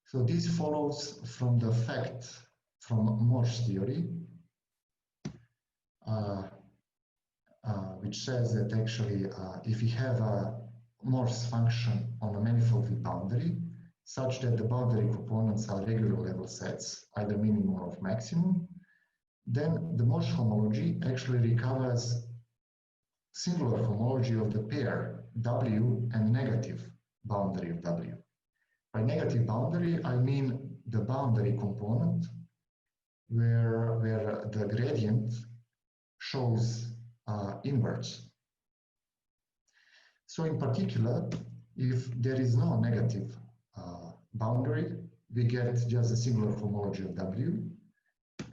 Speaker 2: So this follows from the fact from Morse theory, which says that actually if we have a Morse function on a manifold with boundary, such that the boundary components are regular level sets, either minimum or maximum, then the Morse homology actually recovers singular homology of the pair W and negative boundary of W. By negative boundary, I mean the boundary component where the gradient shows inverse. So in particular, if there is no negative boundary, we get just a singular homology of W.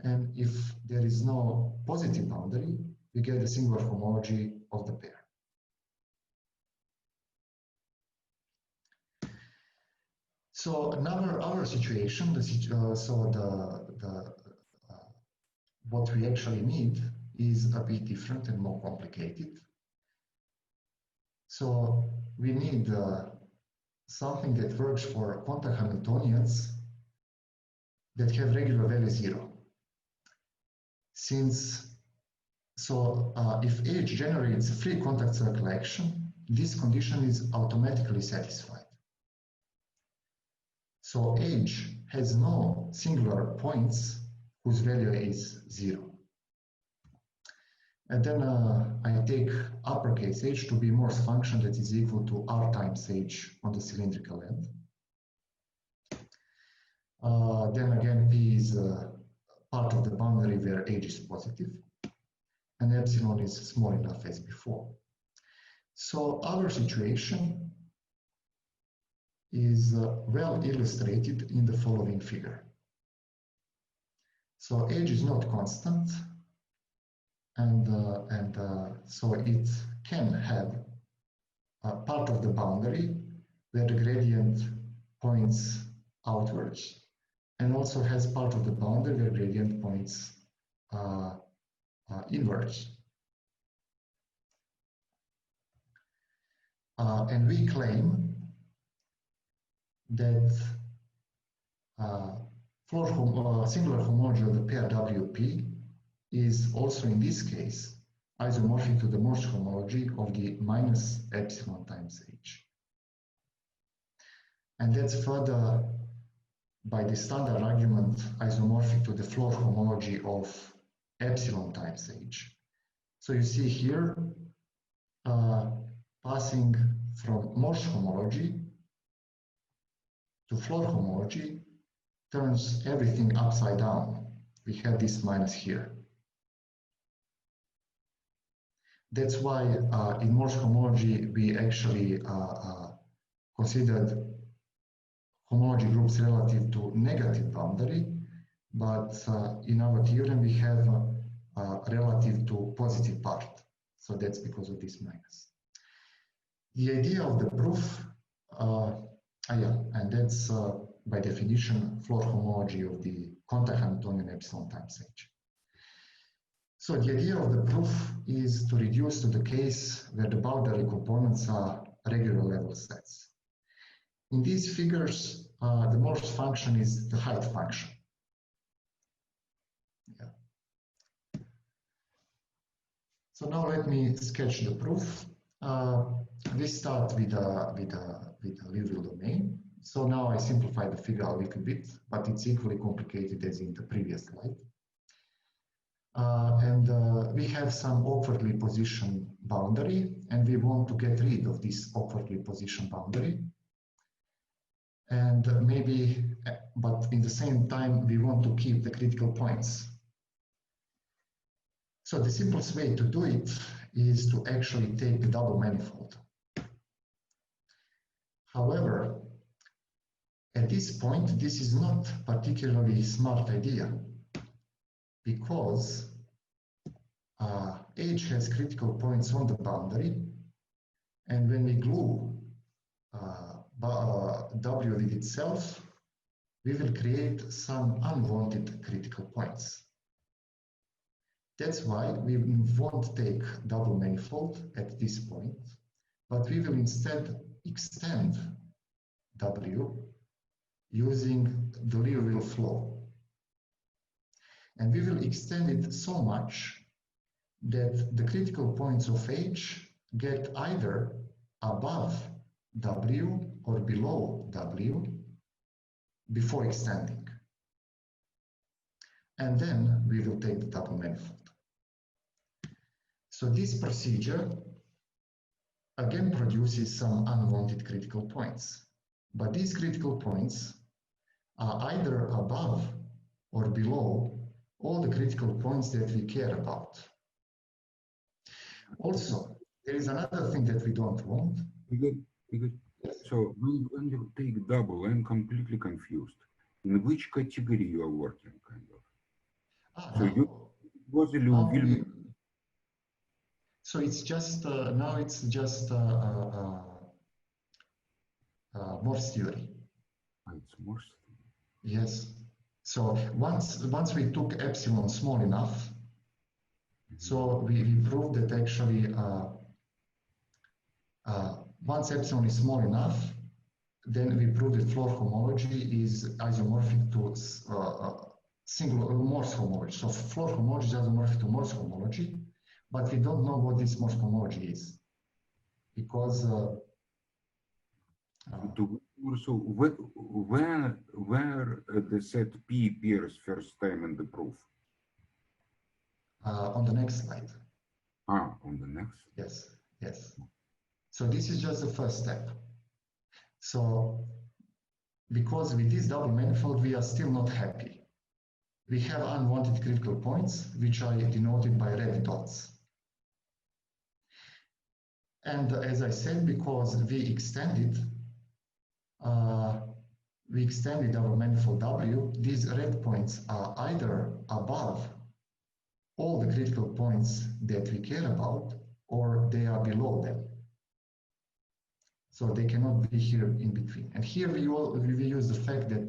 Speaker 2: And if there is no positive boundary, we get a singular homology of the pair. So another our situation, what we actually need is a bit different and more complicated. So we need something that works for contact Hamiltonians that have regular value 0. If H generates a free contact circle action, this condition is automatically satisfied. So H has no singular points whose value is 0. And then I take uppercase H to be Morse function that is equal to R times H on the cylindrical end. Then again, P is part of the boundary where H is positive, and epsilon is small enough as before. So our situation is well illustrated in the following figure. So H is not constant, and so it can have a part of the boundary where the gradient points outwards, and also has part of the boundary where gradient points inwards. And we claim that singular homology of the pair WP is also in this case isomorphic to the Morse homology of the minus epsilon times H. And that's further by the standard argument isomorphic to the Floer homology of epsilon times H. So you see here, passing from Morse homology to Floer homology turns everything upside down. We have this minus here. That's why in Morse homology we actually considered homology groups relative to negative boundary, but in our theorem we have relative to positive part. So that's because of this minus. The idea of the proof, and that's by definition Floer homology of the contact Hamiltonian epsilon times H. So the idea of the proof is to reduce to the case where the boundary components are regular level sets. In these figures, the Morse function is the height function. Yeah. So now let me sketch the proof. We start with a Liouville domain. So now I simplify the figure a little bit, but it's equally complicated as in the previous slide. We have some awkwardly positioned boundary, and we want to get rid of this awkwardly positioned boundary. And maybe, but in the same time, we want to keep the critical points. So the simplest way to do it is to actually take the double manifold. However, at this point, this is not particularly smart idea, because H has critical points on the boundary, and when we glue W with itself, we will create some unwanted critical points. That's why we won't take double manifold at this point, but we will instead extend W using the Liouville flow. And we will extend it so much that the critical points of H get either above W or below W before extending. And then we will take the double manifold. So this procedure again produces some unwanted critical points. But these critical points are either above or below all the critical points that we care about. Also, there is another thing that we don't want.
Speaker 1: Igor, so when you take double, I'm completely confused. In which category you are working, kind of? So you was a Liouville.
Speaker 2: So it's just now it's just Morse theory.
Speaker 1: It's Morse.
Speaker 2: Yes. So once we took epsilon small enough, so we proved that actually once epsilon is small enough, then we proved that Floer homology is isomorphic to single Morse homology. So Floer homology is isomorphic to Morse homology, but we don't know what this Morse homology is. because
Speaker 1: So where the set P appears first time in the proof?
Speaker 2: on the next slide.
Speaker 1: On the next.
Speaker 2: Yes, yes. So this is just the first step. So because with this double manifold, we are still not happy. We have unwanted critical points, which are denoted by red dots. And as I said, because we extended our manifold W, these red points are either above all the critical points that we care about, or they are below them. So they cannot be here in between. And here we use the fact that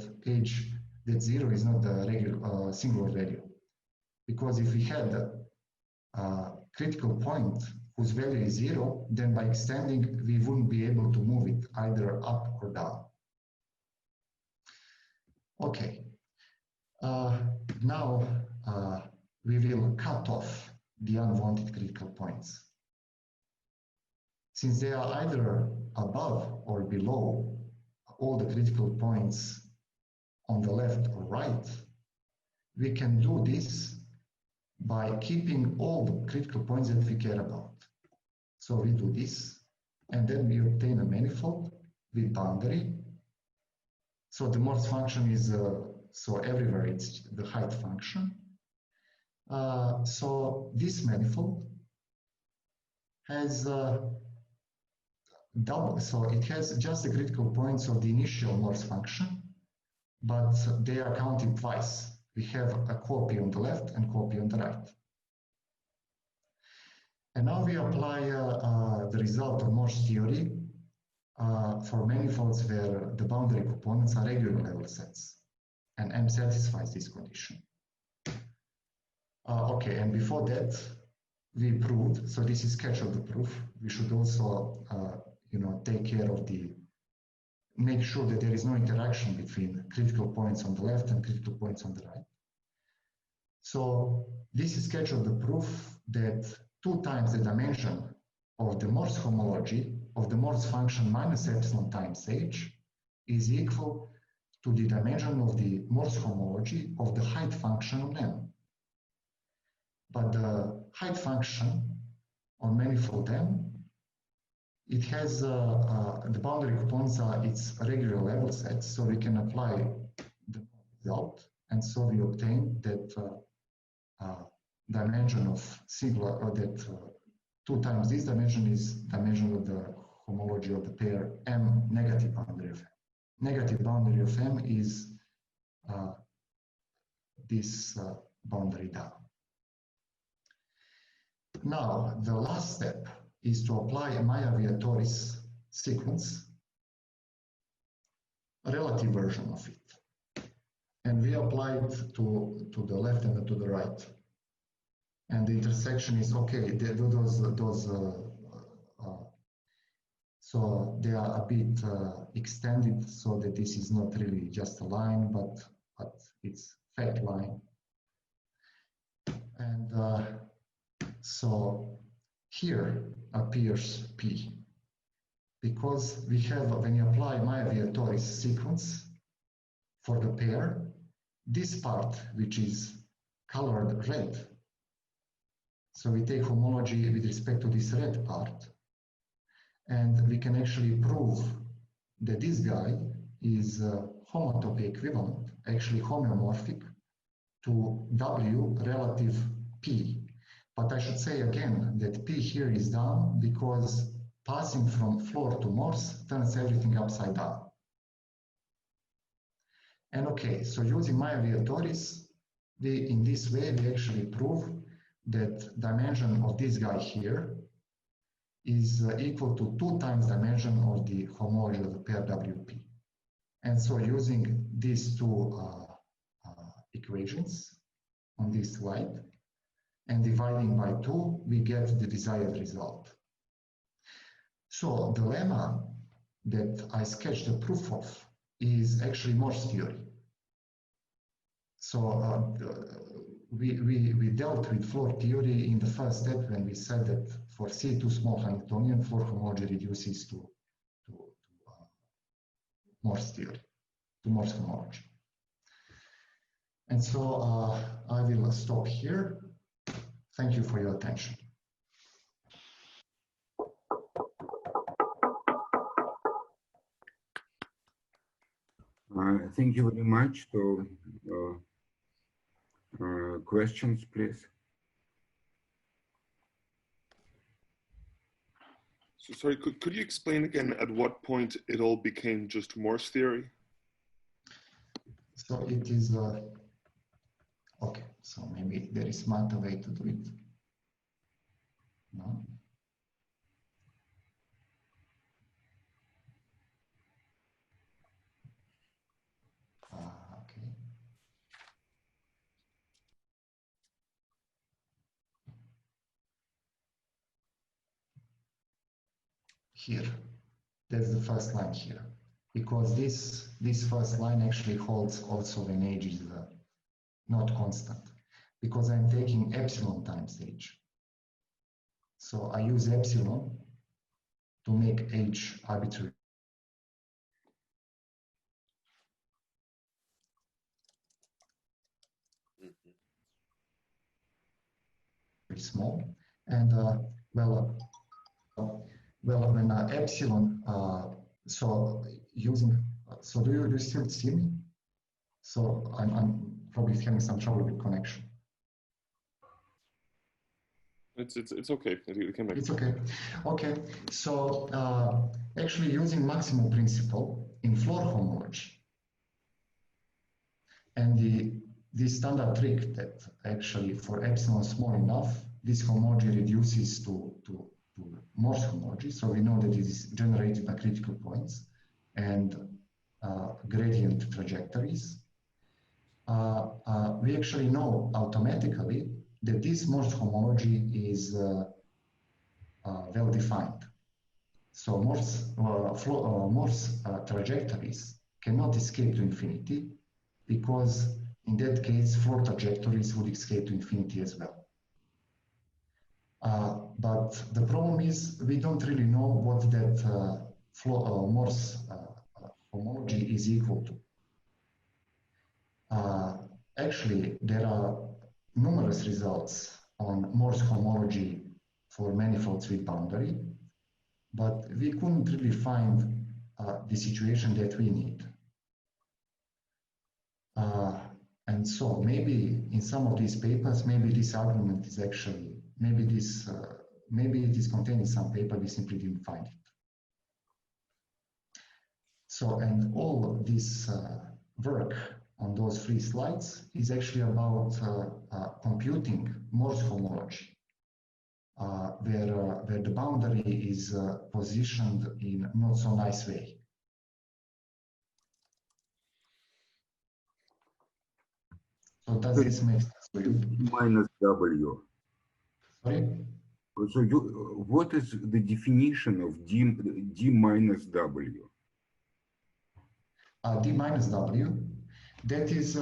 Speaker 2: that 0 is not the regular singular value. Because if we had a critical point whose value is 0, then by extending, we wouldn't be able to move it either up or down. Okay. Now we will cut off the unwanted critical points. Since they are either above or below all the critical points on the left or right, we can do this by keeping all the critical points that we care about. So we do this, and then we obtain a manifold with boundary. So the Morse function is, so everywhere it's the height function. So this manifold has double, so it has just the critical points of the initial Morse function, but they are counted twice. We have a copy on the left and copy on the right. And now we apply the result of Morse theory for manifolds where the boundary components are regular level sets, and M satisfies this condition. Okay, and before that, we proved, so this is sketch of the proof. We should also, take care of make sure that there is no interaction between critical points on the left and critical points on the right. So this is sketch of the proof that 2 times the dimension of the Morse homology of the Morse function minus epsilon times h is equal to the dimension of the Morse homology of the height function on M. But the height function on manifold M, it has the boundary components are its regular level sets, so we can apply the result, and so we obtain that dimension of singular, or that 2 times this dimension is dimension of the homology of the pair M negative boundary of M. Negative boundary of M is this boundary down. Now, the last step is to apply a Maya-Vietoris sequence, a relative version of it. And we apply it to the left and to the right. And the intersection is okay, so they are a bit extended so that this is not really just a line, but it's fat line. And so here appears P, because we have, when you apply Maya-Vietoris sequence for the pair, this part, which is colored red, so we take homology with respect to this red part, and we can actually prove that this guy is homotopy equivalent, actually homeomorphic to W relative P. But I should say again that P here is down because passing from Floer to Morse turns everything upside down. And okay, so using Maya-Vietoris, in this way we actually prove that dimension of this guy here is equal to 2 times dimension of the homology of the pair WP. And so using these 2 equations on this slide and dividing by 2, we get the desired result. So the lemma that I sketched the proof of is actually Morse theory. So we dealt with Floer theory in the first step when we said that for C2 small Hamiltonian, Floer homology reduces to Morse theory, to Morse homology. And so I will stop here. Thank you for your attention.
Speaker 1: Thank you very much. So, questions, please.
Speaker 3: So sorry, could you explain again at what point it all became just Morse theory?
Speaker 2: So it is, okay, so maybe there is smarter way to do it. No? Okay. Here, that's the first line here, because this first line actually holds also when age is not constant, because I'm taking epsilon times age. So I use epsilon to make age arbitrary. Very small, and well, when epsilon, so using, so do you still see me? So I'm probably having some trouble with connection.
Speaker 3: It's okay.
Speaker 2: It's okay. Okay. So actually using maximum principle in Floer homology, and the standard trick that actually for epsilon small enough, this homology reduces to Morse homology. So we know that it is generated by critical points and gradient trajectories. We actually know automatically that this Morse homology is well defined. So Morse trajectories cannot escape to infinity, because in that case, Floer trajectories would escape to infinity as well. But the problem is we don't really know what that Morse homology is equal to. Actually, there are numerous results on Morse homology for manifolds with boundary, but we couldn't really find the situation that we need. And so maybe in some of these papers, maybe this argument is actually, maybe it is contained in some paper, we simply didn't find it. So, and all of this work on those 3 slides is actually about computing Morse homology, where the boundary is positioned in not so nice way. So does this make sense for you?
Speaker 1: Minus W.
Speaker 2: Sorry?
Speaker 1: So what is the definition of D minus W?
Speaker 2: D minus W, that is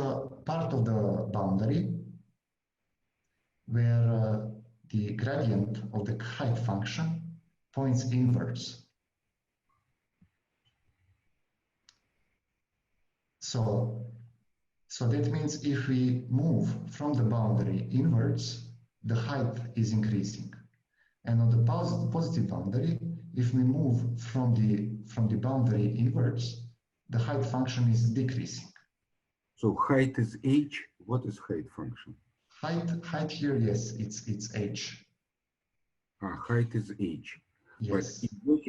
Speaker 2: part of the boundary where the gradient of the height function points inwards. So that means if we move from the boundary inwards, the height is increasing. And on the positive boundary, if we move from the boundary inwards, the height function is decreasing.
Speaker 1: So height is h. What is height function?
Speaker 2: Height here, yes, it's h.
Speaker 1: Height is h.
Speaker 2: Yes.
Speaker 1: But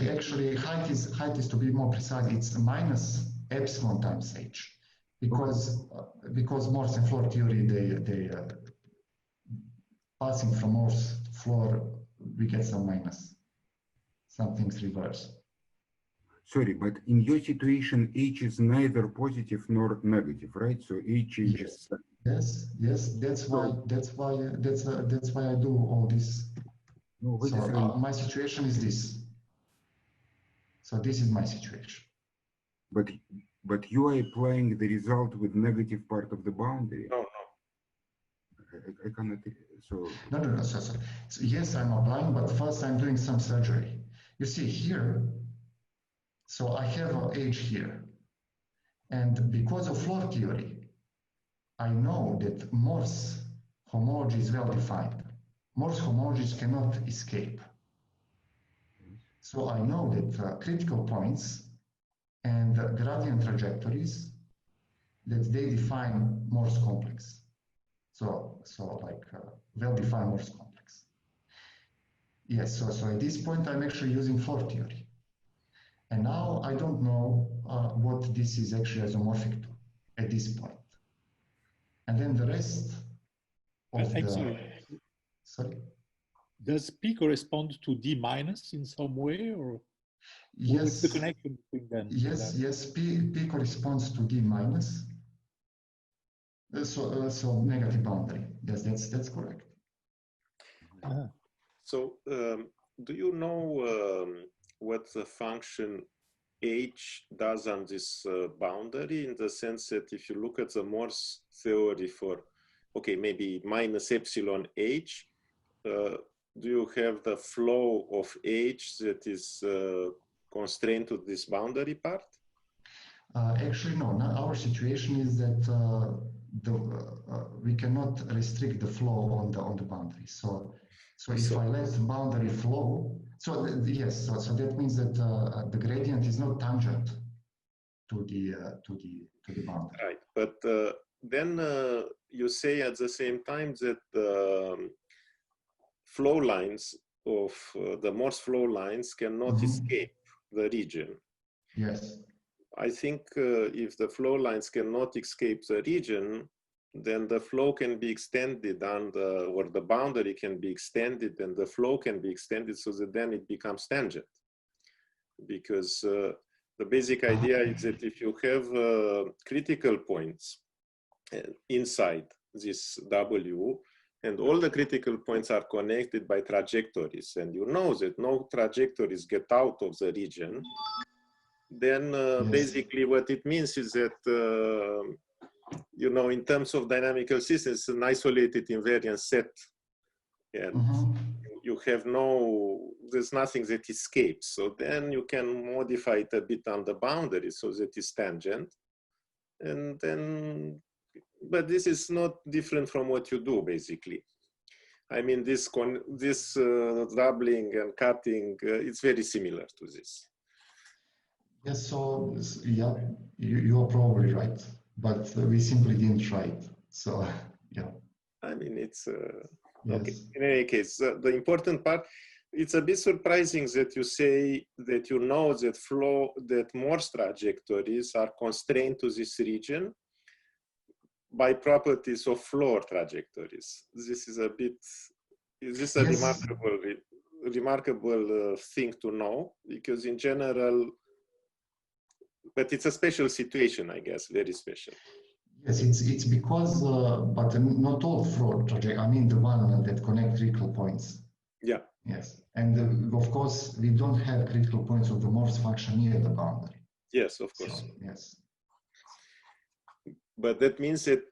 Speaker 2: Actually, height is to be more precise. It's minus epsilon times h, because Morse and Floer theory, they passing from Morse to Floer, we get some minus. Some things reverse.
Speaker 1: Sorry, but in your situation, h is neither positive nor negative, right? So h is
Speaker 2: yes. That's why I do all this.
Speaker 1: No, wait a second.
Speaker 2: So my situation is this. So this is my situation.
Speaker 1: But you are applying the result with negative part of the boundary.
Speaker 5: No.
Speaker 1: I cannot. So
Speaker 2: No. So yes, I'm applying, but first I'm doing some surgery. You see here. So I have an H here, and because of Floer theory, I know that Morse homology is well defined. Morse homologies cannot escape. So I know that critical points and gradient trajectories, that they define Morse complex. So like well-defined Morse complex. Yes, so at this point, I'm actually using Floer theory. And now I don't know what this is actually isomorphic to at this point. And then the rest of sorry?
Speaker 6: Does P correspond to D minus in some way, or
Speaker 2: Yes.
Speaker 6: what's the connection between them?
Speaker 2: Yes, P corresponds to D minus. So negative boundary. Yes, that's correct.
Speaker 5: So do you know what the function H does on this boundary, in the sense that if you look at the Morse theory for, okay, maybe minus epsilon H, do you have the flow of H that is constrained to this boundary part?
Speaker 2: Actually, no. Our situation is that we cannot restrict the flow on the boundary. So if I let the boundary flow, so that means that the gradient is not tangent to the boundary.
Speaker 5: Right, but then you say at the same time that the flow lines of the Morse flow lines cannot escape the region.
Speaker 2: Yes.
Speaker 5: I think if the flow lines cannot escape the region, then the flow can be extended or the boundary can be extended and the flow can be extended, so that then it becomes tangent. Because the basic idea is that if you have critical points inside this W, and all the critical points are connected by trajectories, and you know that no trajectories get out of the region, then basically what it means is that, you know, in terms of dynamical systems, it's an isolated invariant set. And you have there's nothing that escapes. So then you can modify it a bit on the boundary so that it's tangent. And then, but this is not different from what you do, basically. I mean, this doubling and cutting, it's very similar to this.
Speaker 2: Yes, so yeah, you are probably right, but we simply didn't try it. So yeah.
Speaker 5: I mean, it's
Speaker 2: yes.
Speaker 5: Okay. In any case, the important part, it's a bit surprising that you say that you know that Morse trajectories are constrained to this region by properties of Floer trajectories. This is a bit, this is a remarkable thing to know, because in general, but it's a special situation, I guess, very special.
Speaker 2: Yes, it's because, but not all Floer trajectories, I mean the one that connect critical points.
Speaker 5: Yeah.
Speaker 2: Yes, and of course, we don't have critical points of the Morse function near the boundary.
Speaker 5: Yes, of course.
Speaker 2: So, yes.
Speaker 5: But that means that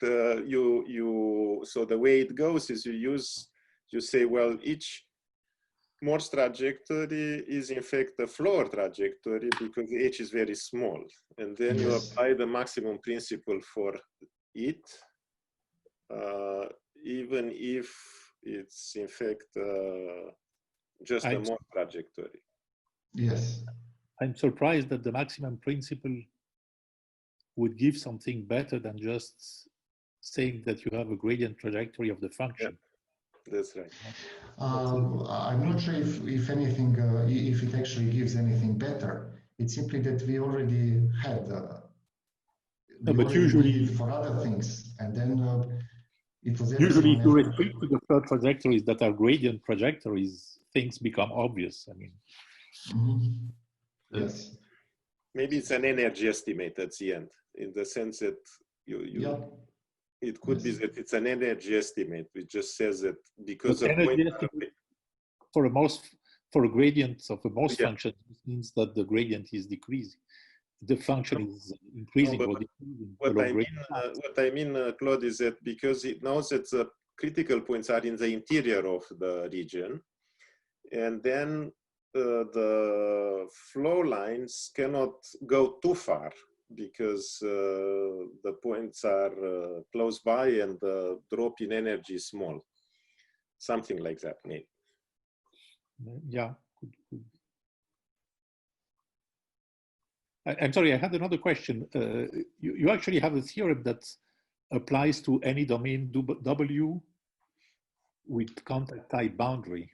Speaker 5: so the way it goes is you say, well, each Morse trajectory is in fact a Floer trajectory because H is very small. And then you apply the maximum principle for it, even if it's in fact just a Morse trajectory.
Speaker 2: Yes.
Speaker 6: I'm surprised that the maximum principle would give something better than just saying that you have a gradient trajectory of the function.
Speaker 5: Yeah, that's right.
Speaker 2: I'm not sure if anything, if it actually gives anything better. It's simply that we already had,
Speaker 6: but usually
Speaker 2: for other things, and then it was
Speaker 6: usually if you restrict to the Floer trajectories that are gradient trajectories, things become obvious. I mean,
Speaker 2: yes.
Speaker 5: Maybe it's an energy estimate at the end, in the sense that it could be that it's an energy estimate, which just says that because of
Speaker 6: for a gradient of a Morse function, it means that the gradient is decreasing. The function is increasing or decreasing.
Speaker 5: What I mean, Claude, is that because it knows that the critical points are in the interior of the region. And then the flow lines cannot go too far because the points are close by and the drop in energy is small. Something like that, maybe.
Speaker 6: Yeah. Good. I'm sorry, I had another question. You actually have a theorem that applies to any domain W with contact type boundary.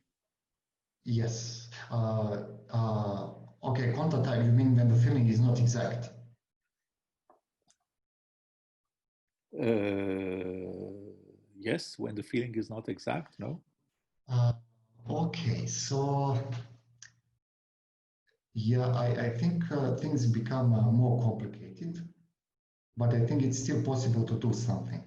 Speaker 2: Yes. Okay, contact type, you mean when the filling is not exact?
Speaker 6: Yes, when the filling is not exact, no?
Speaker 2: Okay, so yeah, I think things become more complicated, but I think it's still possible to do something.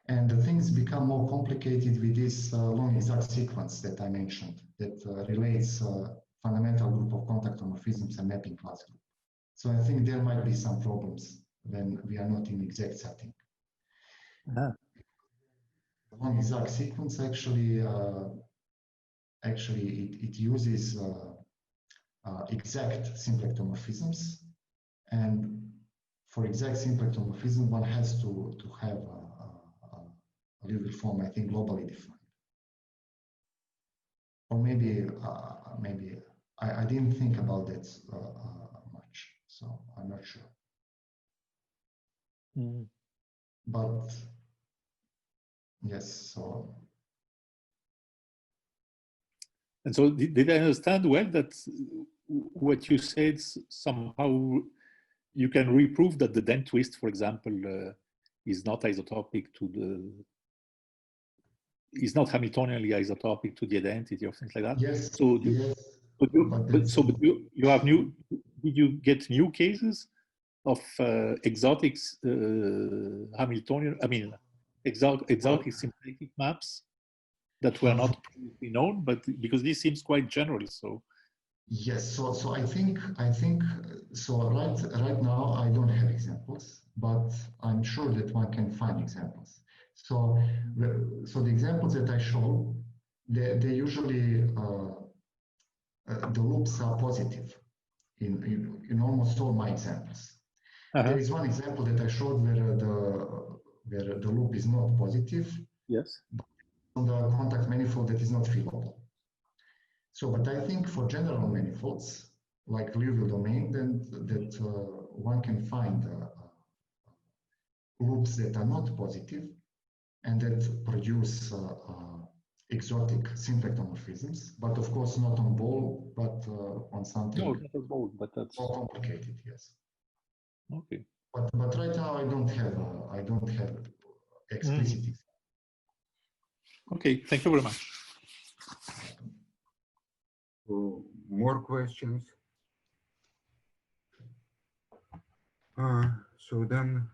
Speaker 2: And the things become more complicated with this long exact sequence that I mentioned that relates fundamental group of contactomorphisms and mapping class group. So I think there might be some problems when we are not in exact setting. The long exact sequence actually it uses exact symplectomorphisms, and for exact symplectomorphism one has to have a little form, I think, globally defined. Or maybe I didn't think about that much, so I'm not sure.
Speaker 6: Mm.
Speaker 2: But yes, so.
Speaker 6: And so did I understand well that what you said somehow you can reprove that the dent twist, for example, is not isotopic to the, is not Hamiltonianly isotopic to the identity or things like that?
Speaker 2: Yes.
Speaker 6: So,
Speaker 2: yes.
Speaker 6: But you have new, did you get new cases of exotic Hamiltonian, I mean, exotic symplectic maps that were not previously known, but because this seems quite general, so.
Speaker 2: Yes, so I think so right now I don't have examples, but I'm sure that one can find examples. So the examples that I show, they usually the loops are positive in almost all my examples. There is one example that I showed where the loop is not positive.
Speaker 6: Yes.
Speaker 2: But on the contact manifold that is not fillable. So, but I think for general manifolds, like Liouville domain, then that one can find loops that are not positive and that produce exotic symplectomorphisms, but of course not on ball, but on something
Speaker 6: not on ball, but that's
Speaker 2: more complicated. Yes.
Speaker 6: Okay.
Speaker 2: But right now I don't have explicit examples.
Speaker 6: Okay, thank you very much.
Speaker 1: So, more questions? So then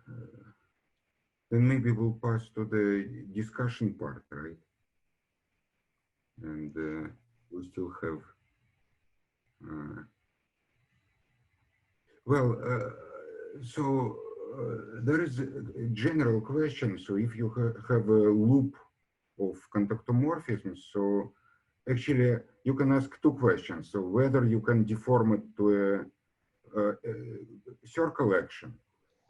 Speaker 1: maybe we'll pass to the discussion part, right? And we still have, there is a general question. So if you have a loop of contactomorphisms, so actually you can ask two questions. So whether you can deform it to a circle action,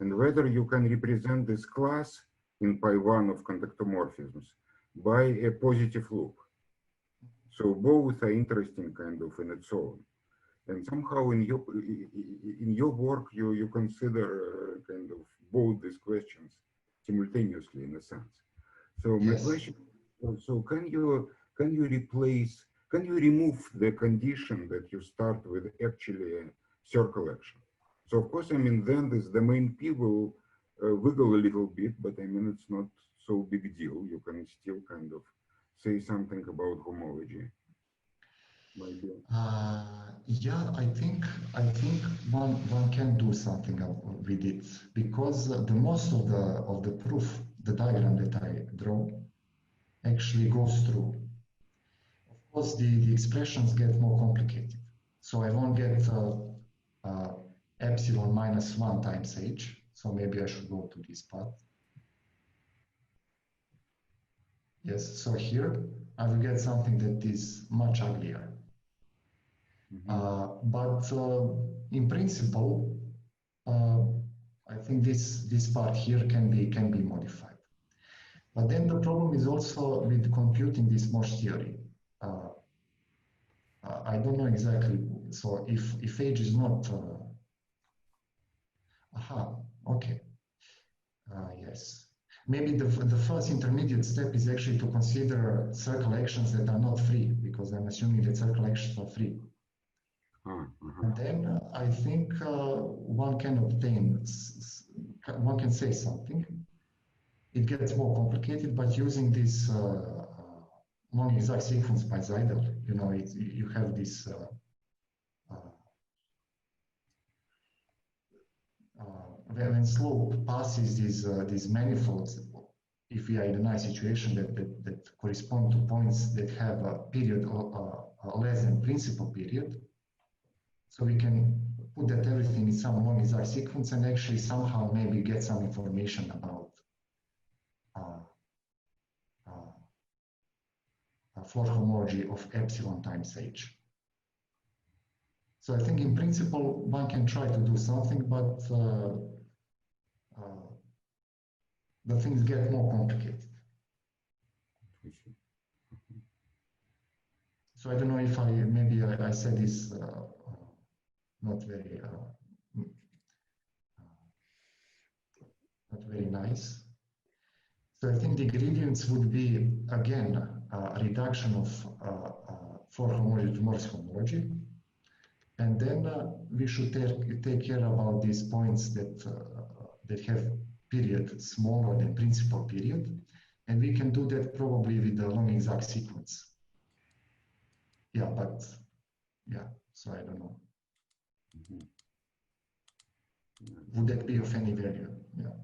Speaker 1: and whether you can represent this class in pi1 of contactomorphisms by a positive loop. So both are interesting kind of in its own. And somehow in your work, you consider kind of both these questions simultaneously in a sense. So my question, so can you remove the condition that you start with actually a circle action? So of course, I mean, then this domain P will wiggle a little bit, but I mean, it's not so big deal. You can still kind of say something about homology. Maybe.
Speaker 2: Yeah, I think one can do something with it, because the most of the proof, the diagram that I draw, actually goes through. Of course, the expressions get more complicated. So I won't get epsilon minus 1 times h. So maybe I should go to this part. Yes, so here I will get something that is much uglier. But in principle, I think this part here can be modified. But then the problem is also with computing this Morse theory. I don't know exactly. So if age is not, okay, yes. Maybe the first intermediate step is actually to consider circle actions that are not free, because I'm assuming that circle actions are free. And then I think one can obtain, one can say something. It gets more complicated, but using this non-exact sequence by Seidel, you know, you have this when slope passes these manifolds, if we are in a nice situation that correspond to points that have a period less than principal period, so we can put that everything in some non-exact sequence and actually somehow maybe get some information about Floer homology of epsilon times h. So I think in principle one can try to do something, but the things get more complicated. So I don't know if maybe I said this not very nice. So I think the ingredients would be again a reduction of Floer homology to Morse homology, and then we should take care about these points that have period smaller than principal period, and we can do that probably with the long exact sequence. Yeah, but yeah, so I don't know. Would that be of any value? Yeah.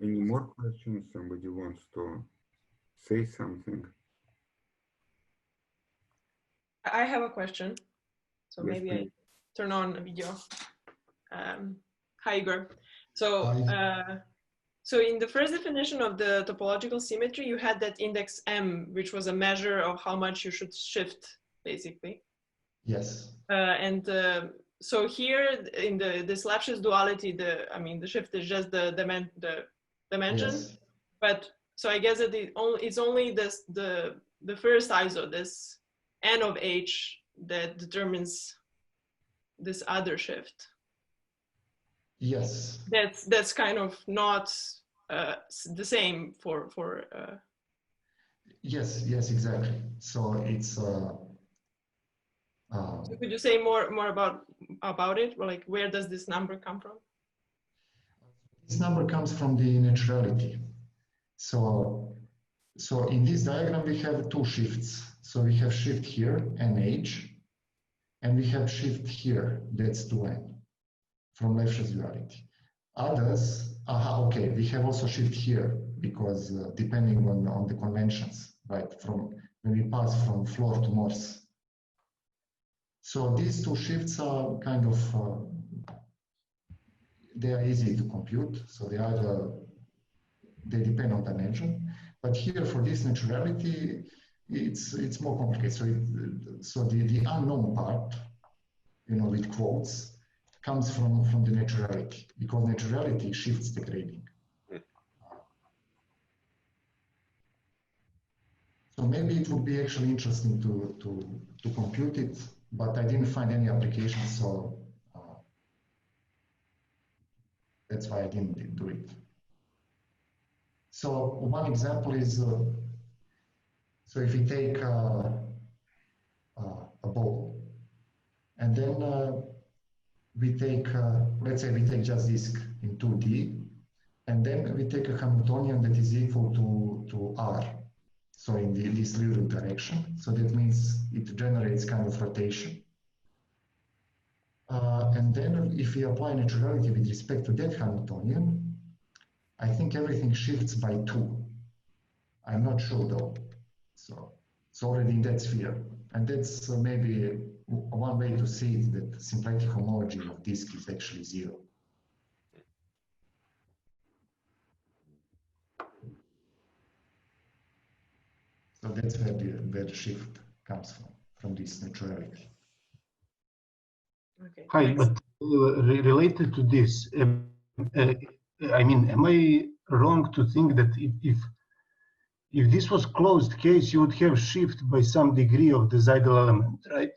Speaker 1: Any more questions? Somebody wants to say something?
Speaker 7: I have a question. So
Speaker 1: Yes,
Speaker 7: maybe
Speaker 1: please.
Speaker 7: I turn on a video. Hi, Igor. So, so in the first definition of the topological symmetry, you had that index M, which was a measure of how much you should shift, basically.
Speaker 2: Yes.
Speaker 7: So here in this Lipschitz duality, the shift is just the dimension.
Speaker 2: Yes.
Speaker 7: But so I guess that it's only this the first iso, this n of h, that determines this other shift.
Speaker 2: Yes.
Speaker 7: That's kind of not the same for.
Speaker 2: Yes. Yes. Exactly. So it's.
Speaker 7: So could you say more about it? Or like, where does this number come from?
Speaker 2: This number comes from the naturality. So in this diagram we have two shifts. So we have shift here, nh, and we have shift here, that's 2n, from Lipschitz duality. Others, okay, we have also shift here, because depending on the conventions, right, from when we pass from Floer to Morse. So these two shifts are kind of, they are easy to compute, so they depend on dimension. But here for this naturality, it's more complicated. So the unknown part, you know, with quotes, comes from the naturality, because naturality shifts the grading. So maybe it would be actually interesting to compute it, but I didn't find any application, so that's why I didn't do it. So one example is, so if we take a ball, and then we take, let's say we take just disk in 2D, and then we take a Hamiltonian that is equal to R. So in this little direction. So that means it generates kind of rotation. And then if we apply naturality with respect to that Hamiltonian, I think everything shifts by 2. I'm not sure though. So it's already in that sphere. And that's maybe one way to see it, that symplectic homology of disk is actually 0. So that's where the shift comes from this naturality.
Speaker 7: Okay.
Speaker 8: Hi,
Speaker 7: Thanks.
Speaker 8: but related to this, I mean, am I wrong to think that if this was closed case, you would have shift by some degree of the Seidel element, right?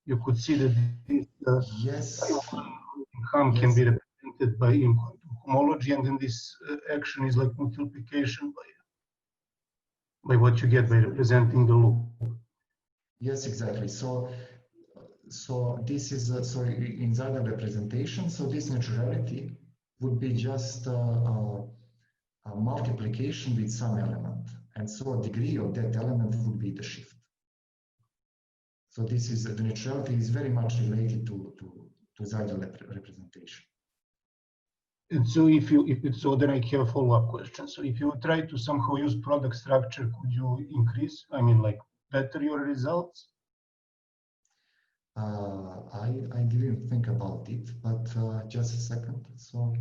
Speaker 8: You could see that this
Speaker 2: Yes.
Speaker 8: Ham can
Speaker 2: Yes.
Speaker 8: be represented by in quantum homology, and then this action is like multiplication by what you get by representing the loop.
Speaker 2: Yes, exactly. So this is so in Seidel representation. So this naturality would be just a multiplication with some element, and so a degree of that element would be the shift. So this is the naturality is very much related to Seidel representation.
Speaker 8: And so so then I have a follow-up question. So if you try to somehow use product structure, could you increase, I mean, like better your results?
Speaker 2: I didn't think about it, but just a second. So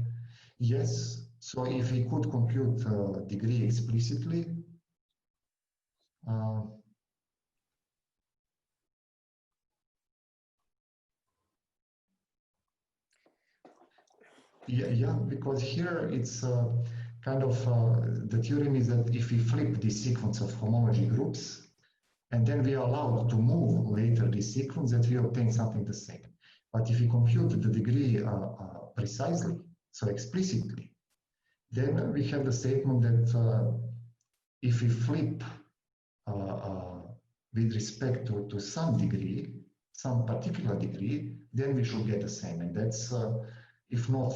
Speaker 2: yes, so if we could compute degree explicitly, yeah, because here it's kind of the theorem is that if we flip this sequence of homology groups, and then we are allowed to move later this sequence, that we obtain something the same. But if we compute the degree precisely, so explicitly, then we have the statement that if we flip with respect to some degree, some particular degree, then we should get the same. And that's if not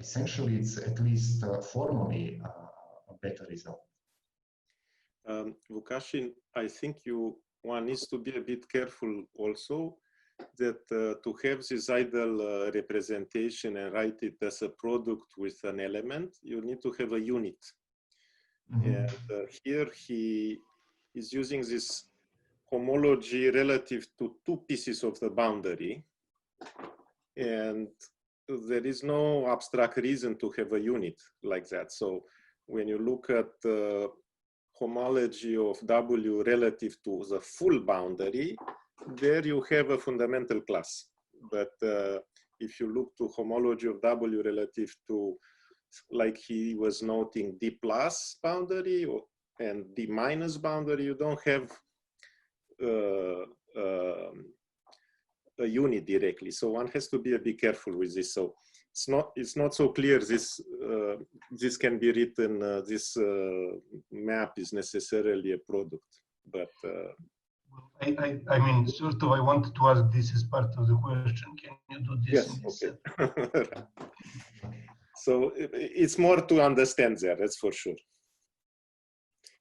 Speaker 2: essentially, it's at least formally a better result.
Speaker 5: Vukashin, I think one needs to be a bit careful also that to have this Seidel representation and write it as a product with an element, you need to have a unit. And here he is using this homology relative to two pieces of the boundary. And there is no abstract reason to have a unit like that. So when you look at homology of W relative to the full boundary, there you have a fundamental class. But if you look to homology of W relative to, like he was noting, D plus boundary and D minus boundary, you don't have a unit directly. So one has to be a bit careful with this. So it's not so clear this can be written, this map is necessarily a product, but
Speaker 8: I mean, sort of, I wanted to ask this as part of the question. Can you do this?
Speaker 5: Yes, okay. So it's more to understand there, that's for sure.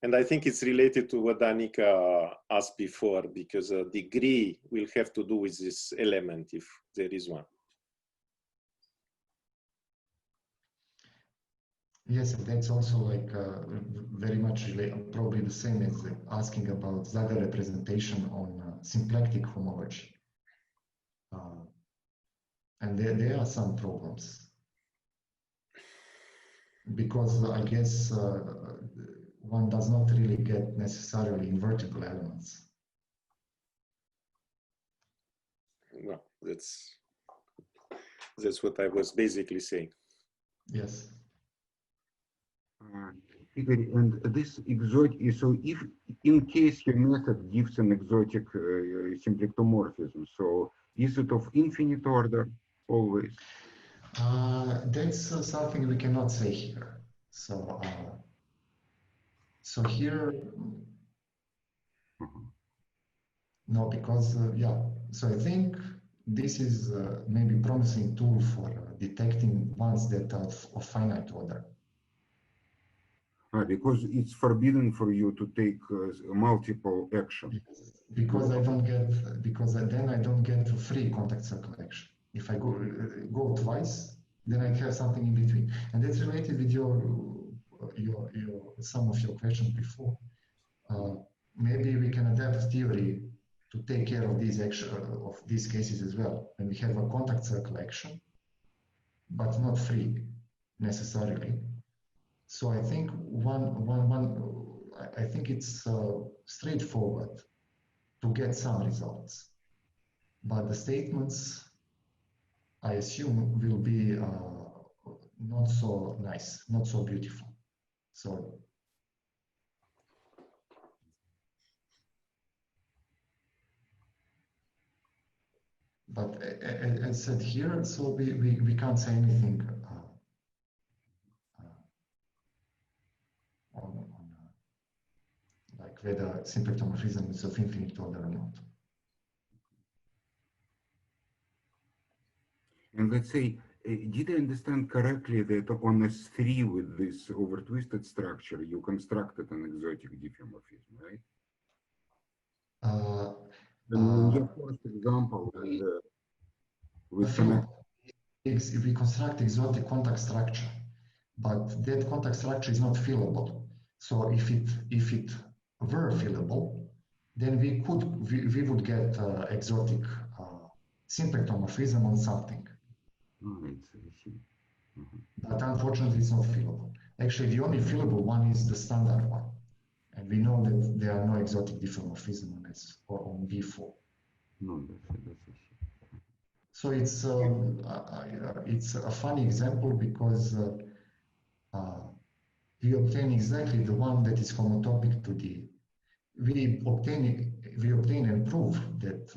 Speaker 5: And I think it's related to what Danica asked before, because a degree will have to do with this element if there is one.
Speaker 2: Yes, and that's also like very much related, probably the same as asking about Seidel representation on symplectic homology. And there are some problems. Because I guess one does not really get necessarily invertible elements.
Speaker 5: Well, that's what I was basically saying.
Speaker 2: Yes.
Speaker 1: Igor, and this exotic, so if in case your method gives an exotic symplectomorphism, so is it of infinite order always?
Speaker 2: That's something we cannot say here. So, so here, no, because yeah. So I think this is maybe promising tool for detecting ones that are of finite order.
Speaker 1: Because it's forbidden for you to take multiple actions.
Speaker 2: Because I don't get, because then I don't get a free contact circle action. If I go twice, then I have something in between, and that's related with some of your questions before. Maybe we can adapt theory to take care of these cases as well. When we have a contact circle action, but not free necessarily. So I think I think it's straightforward to get some results. But the statements, I assume, will be not so nice, not so beautiful. So, but as said here, so we can't say anything on like whether symplectomorphism is of infinite order or not.
Speaker 1: And let's say, did I understand correctly that on S3 with this over-twisted structure, you constructed an exotic diffeomorphism, right? In your first example,
Speaker 2: we construct exotic contact structure, but that contact structure is not fillable. So if it were fillable, then we would get exotic symplectomorphism on something. But unfortunately, it's not fillable. Actually, the only fillable one is the standard one. And we know that there are no exotic diffeomorphisms on S or on B4.
Speaker 1: No,
Speaker 2: so it's a funny example because we obtain exactly the one that is homotopic to the. We obtain and prove that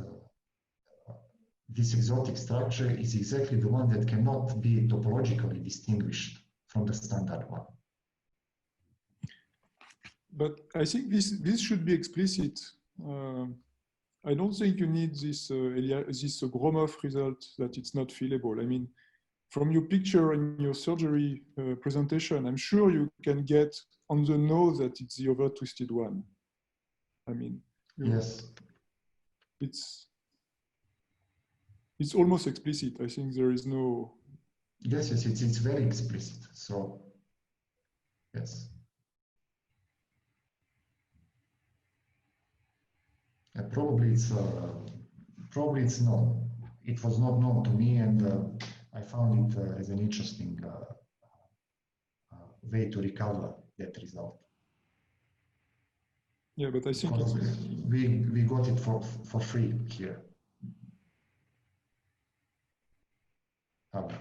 Speaker 2: this exotic structure is exactly the one that cannot be topologically distinguished from the standard one.
Speaker 9: But I think this should be explicit. I don't think you need this Gromov result that it's not fillable. I mean, from your picture and your surgery presentation, I'm sure you can get on the nose that it's the over-twisted one. I mean,
Speaker 2: yes,
Speaker 9: it's almost explicit. I think there is no.
Speaker 2: Yes, it's very explicit. So, yes. Probably it's known. It was not known to me, and I found it as an interesting way to recover that result.
Speaker 9: Yeah, but I think
Speaker 2: we got it for free here.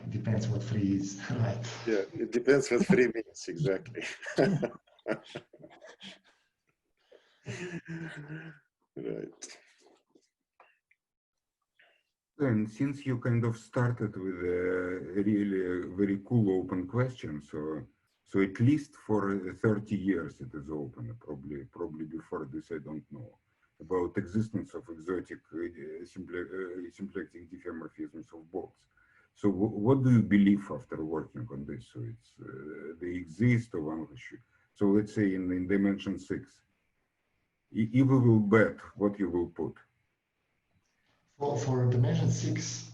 Speaker 2: Depends what free is, right?
Speaker 5: Yeah, it depends what free means exactly. Right.
Speaker 1: And since you kind of started with a really very cool open question, so at least for 30 years it is open. Probably before this I don't know about existence of exotic symplectic diffeomorphisms of bolts. So what do you believe after working on this? So it's they exist or one should. So let's say in dimension 6, if you will bet, what you will put?
Speaker 2: For dimension 6,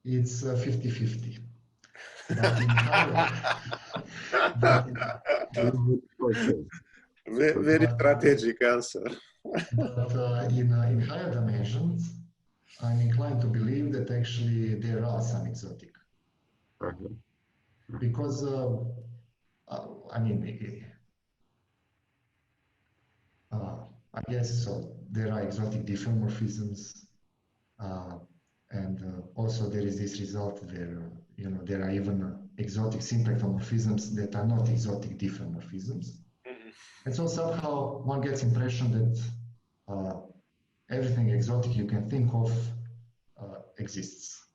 Speaker 2: it's 50-50.
Speaker 5: Very strategic answer.
Speaker 2: But in higher dimensions, I'm inclined to believe that actually there are some exotic. Because, I mean, I guess so. There are exotic diffeomorphisms. And also there is this result where, you know, there are even exotic symplectomorphisms that are not exotic diffeomorphisms. And so somehow one gets impression that everything exotic you can think of exists.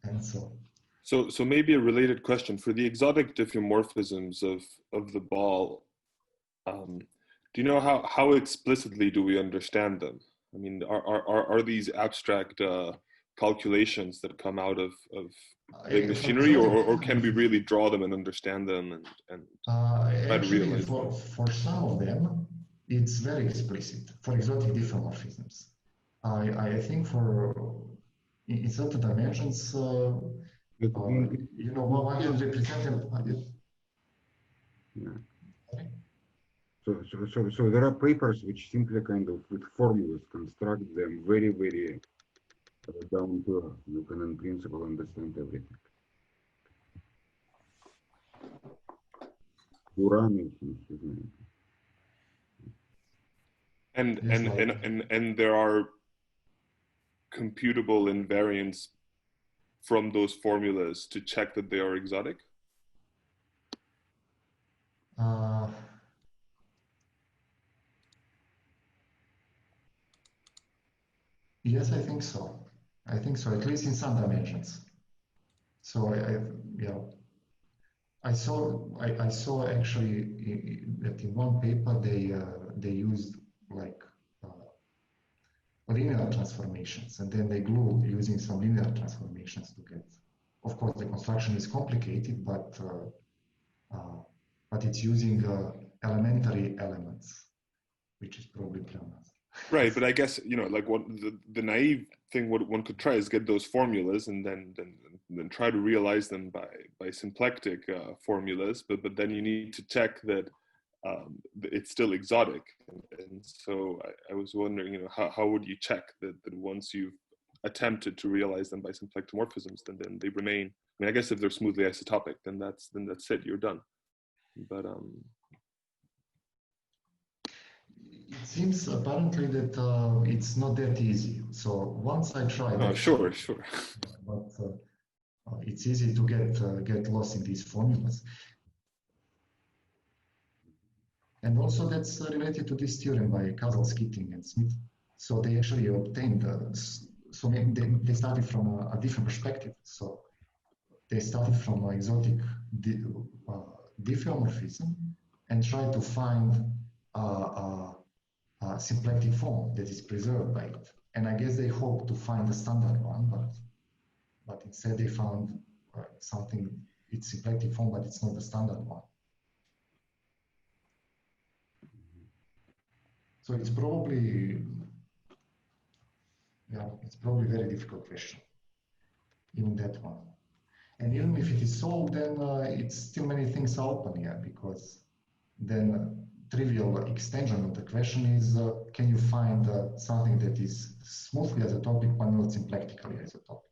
Speaker 2: And so.
Speaker 3: So maybe a related question for the exotic diffeomorphisms of the ball. Do you know how explicitly do we understand them? I mean, are these abstract calculations that come out of big machinery, or can we really draw them and understand them and try to realize them?
Speaker 2: For some of them, it's very explicit. For exotic diffeomorphisms, I think in certain dimensions, you know, one can represent them.
Speaker 1: Yeah. So there are papers which simply kind of with formulas construct them very, very down to earth. You can in principle understand everything. Uranus,
Speaker 3: And there are computable invariants from those formulas to check that they are exotic?
Speaker 2: Yes, I think so. I think so, at least in some dimensions. So I saw actually that in one paper they used like linear transformations, and then they glued using some linear transformations to get. Of course, the construction is complicated, but it's using elementary elements, which is probably premise.
Speaker 3: Right, but I guess, you know, like what the naive thing, what one could try is get those formulas and then try to realize them by symplectic formulas, but then you need to check that it's still exotic, and so I was wondering, you know, how would you check that once you've attempted to realize them by symplectomorphisms, then they remain. I mean, I guess if they're smoothly isotopic, then that's it, you're done. But
Speaker 2: it seems apparently that it's not that easy. So once I tried.
Speaker 3: Oh, sure.
Speaker 2: But it's easy to get lost in these formulas. And also that's related to this theorem by Castle, Skitting, and Smith. So they actually obtained, so they started from a different perspective. So they started from an exotic diffeomorphism and tried to find a symplectic form that is preserved by it. And I guess they hope to find a standard one, but instead they found something, it's symplectic form, but it's not the standard one. So it's probably, it's probably a very difficult question, even that one. And even if it is solved, then it's still many things are open here, because then trivial extension of the question is, can you find something that is smoothly isotopic but not symplectically isotopic?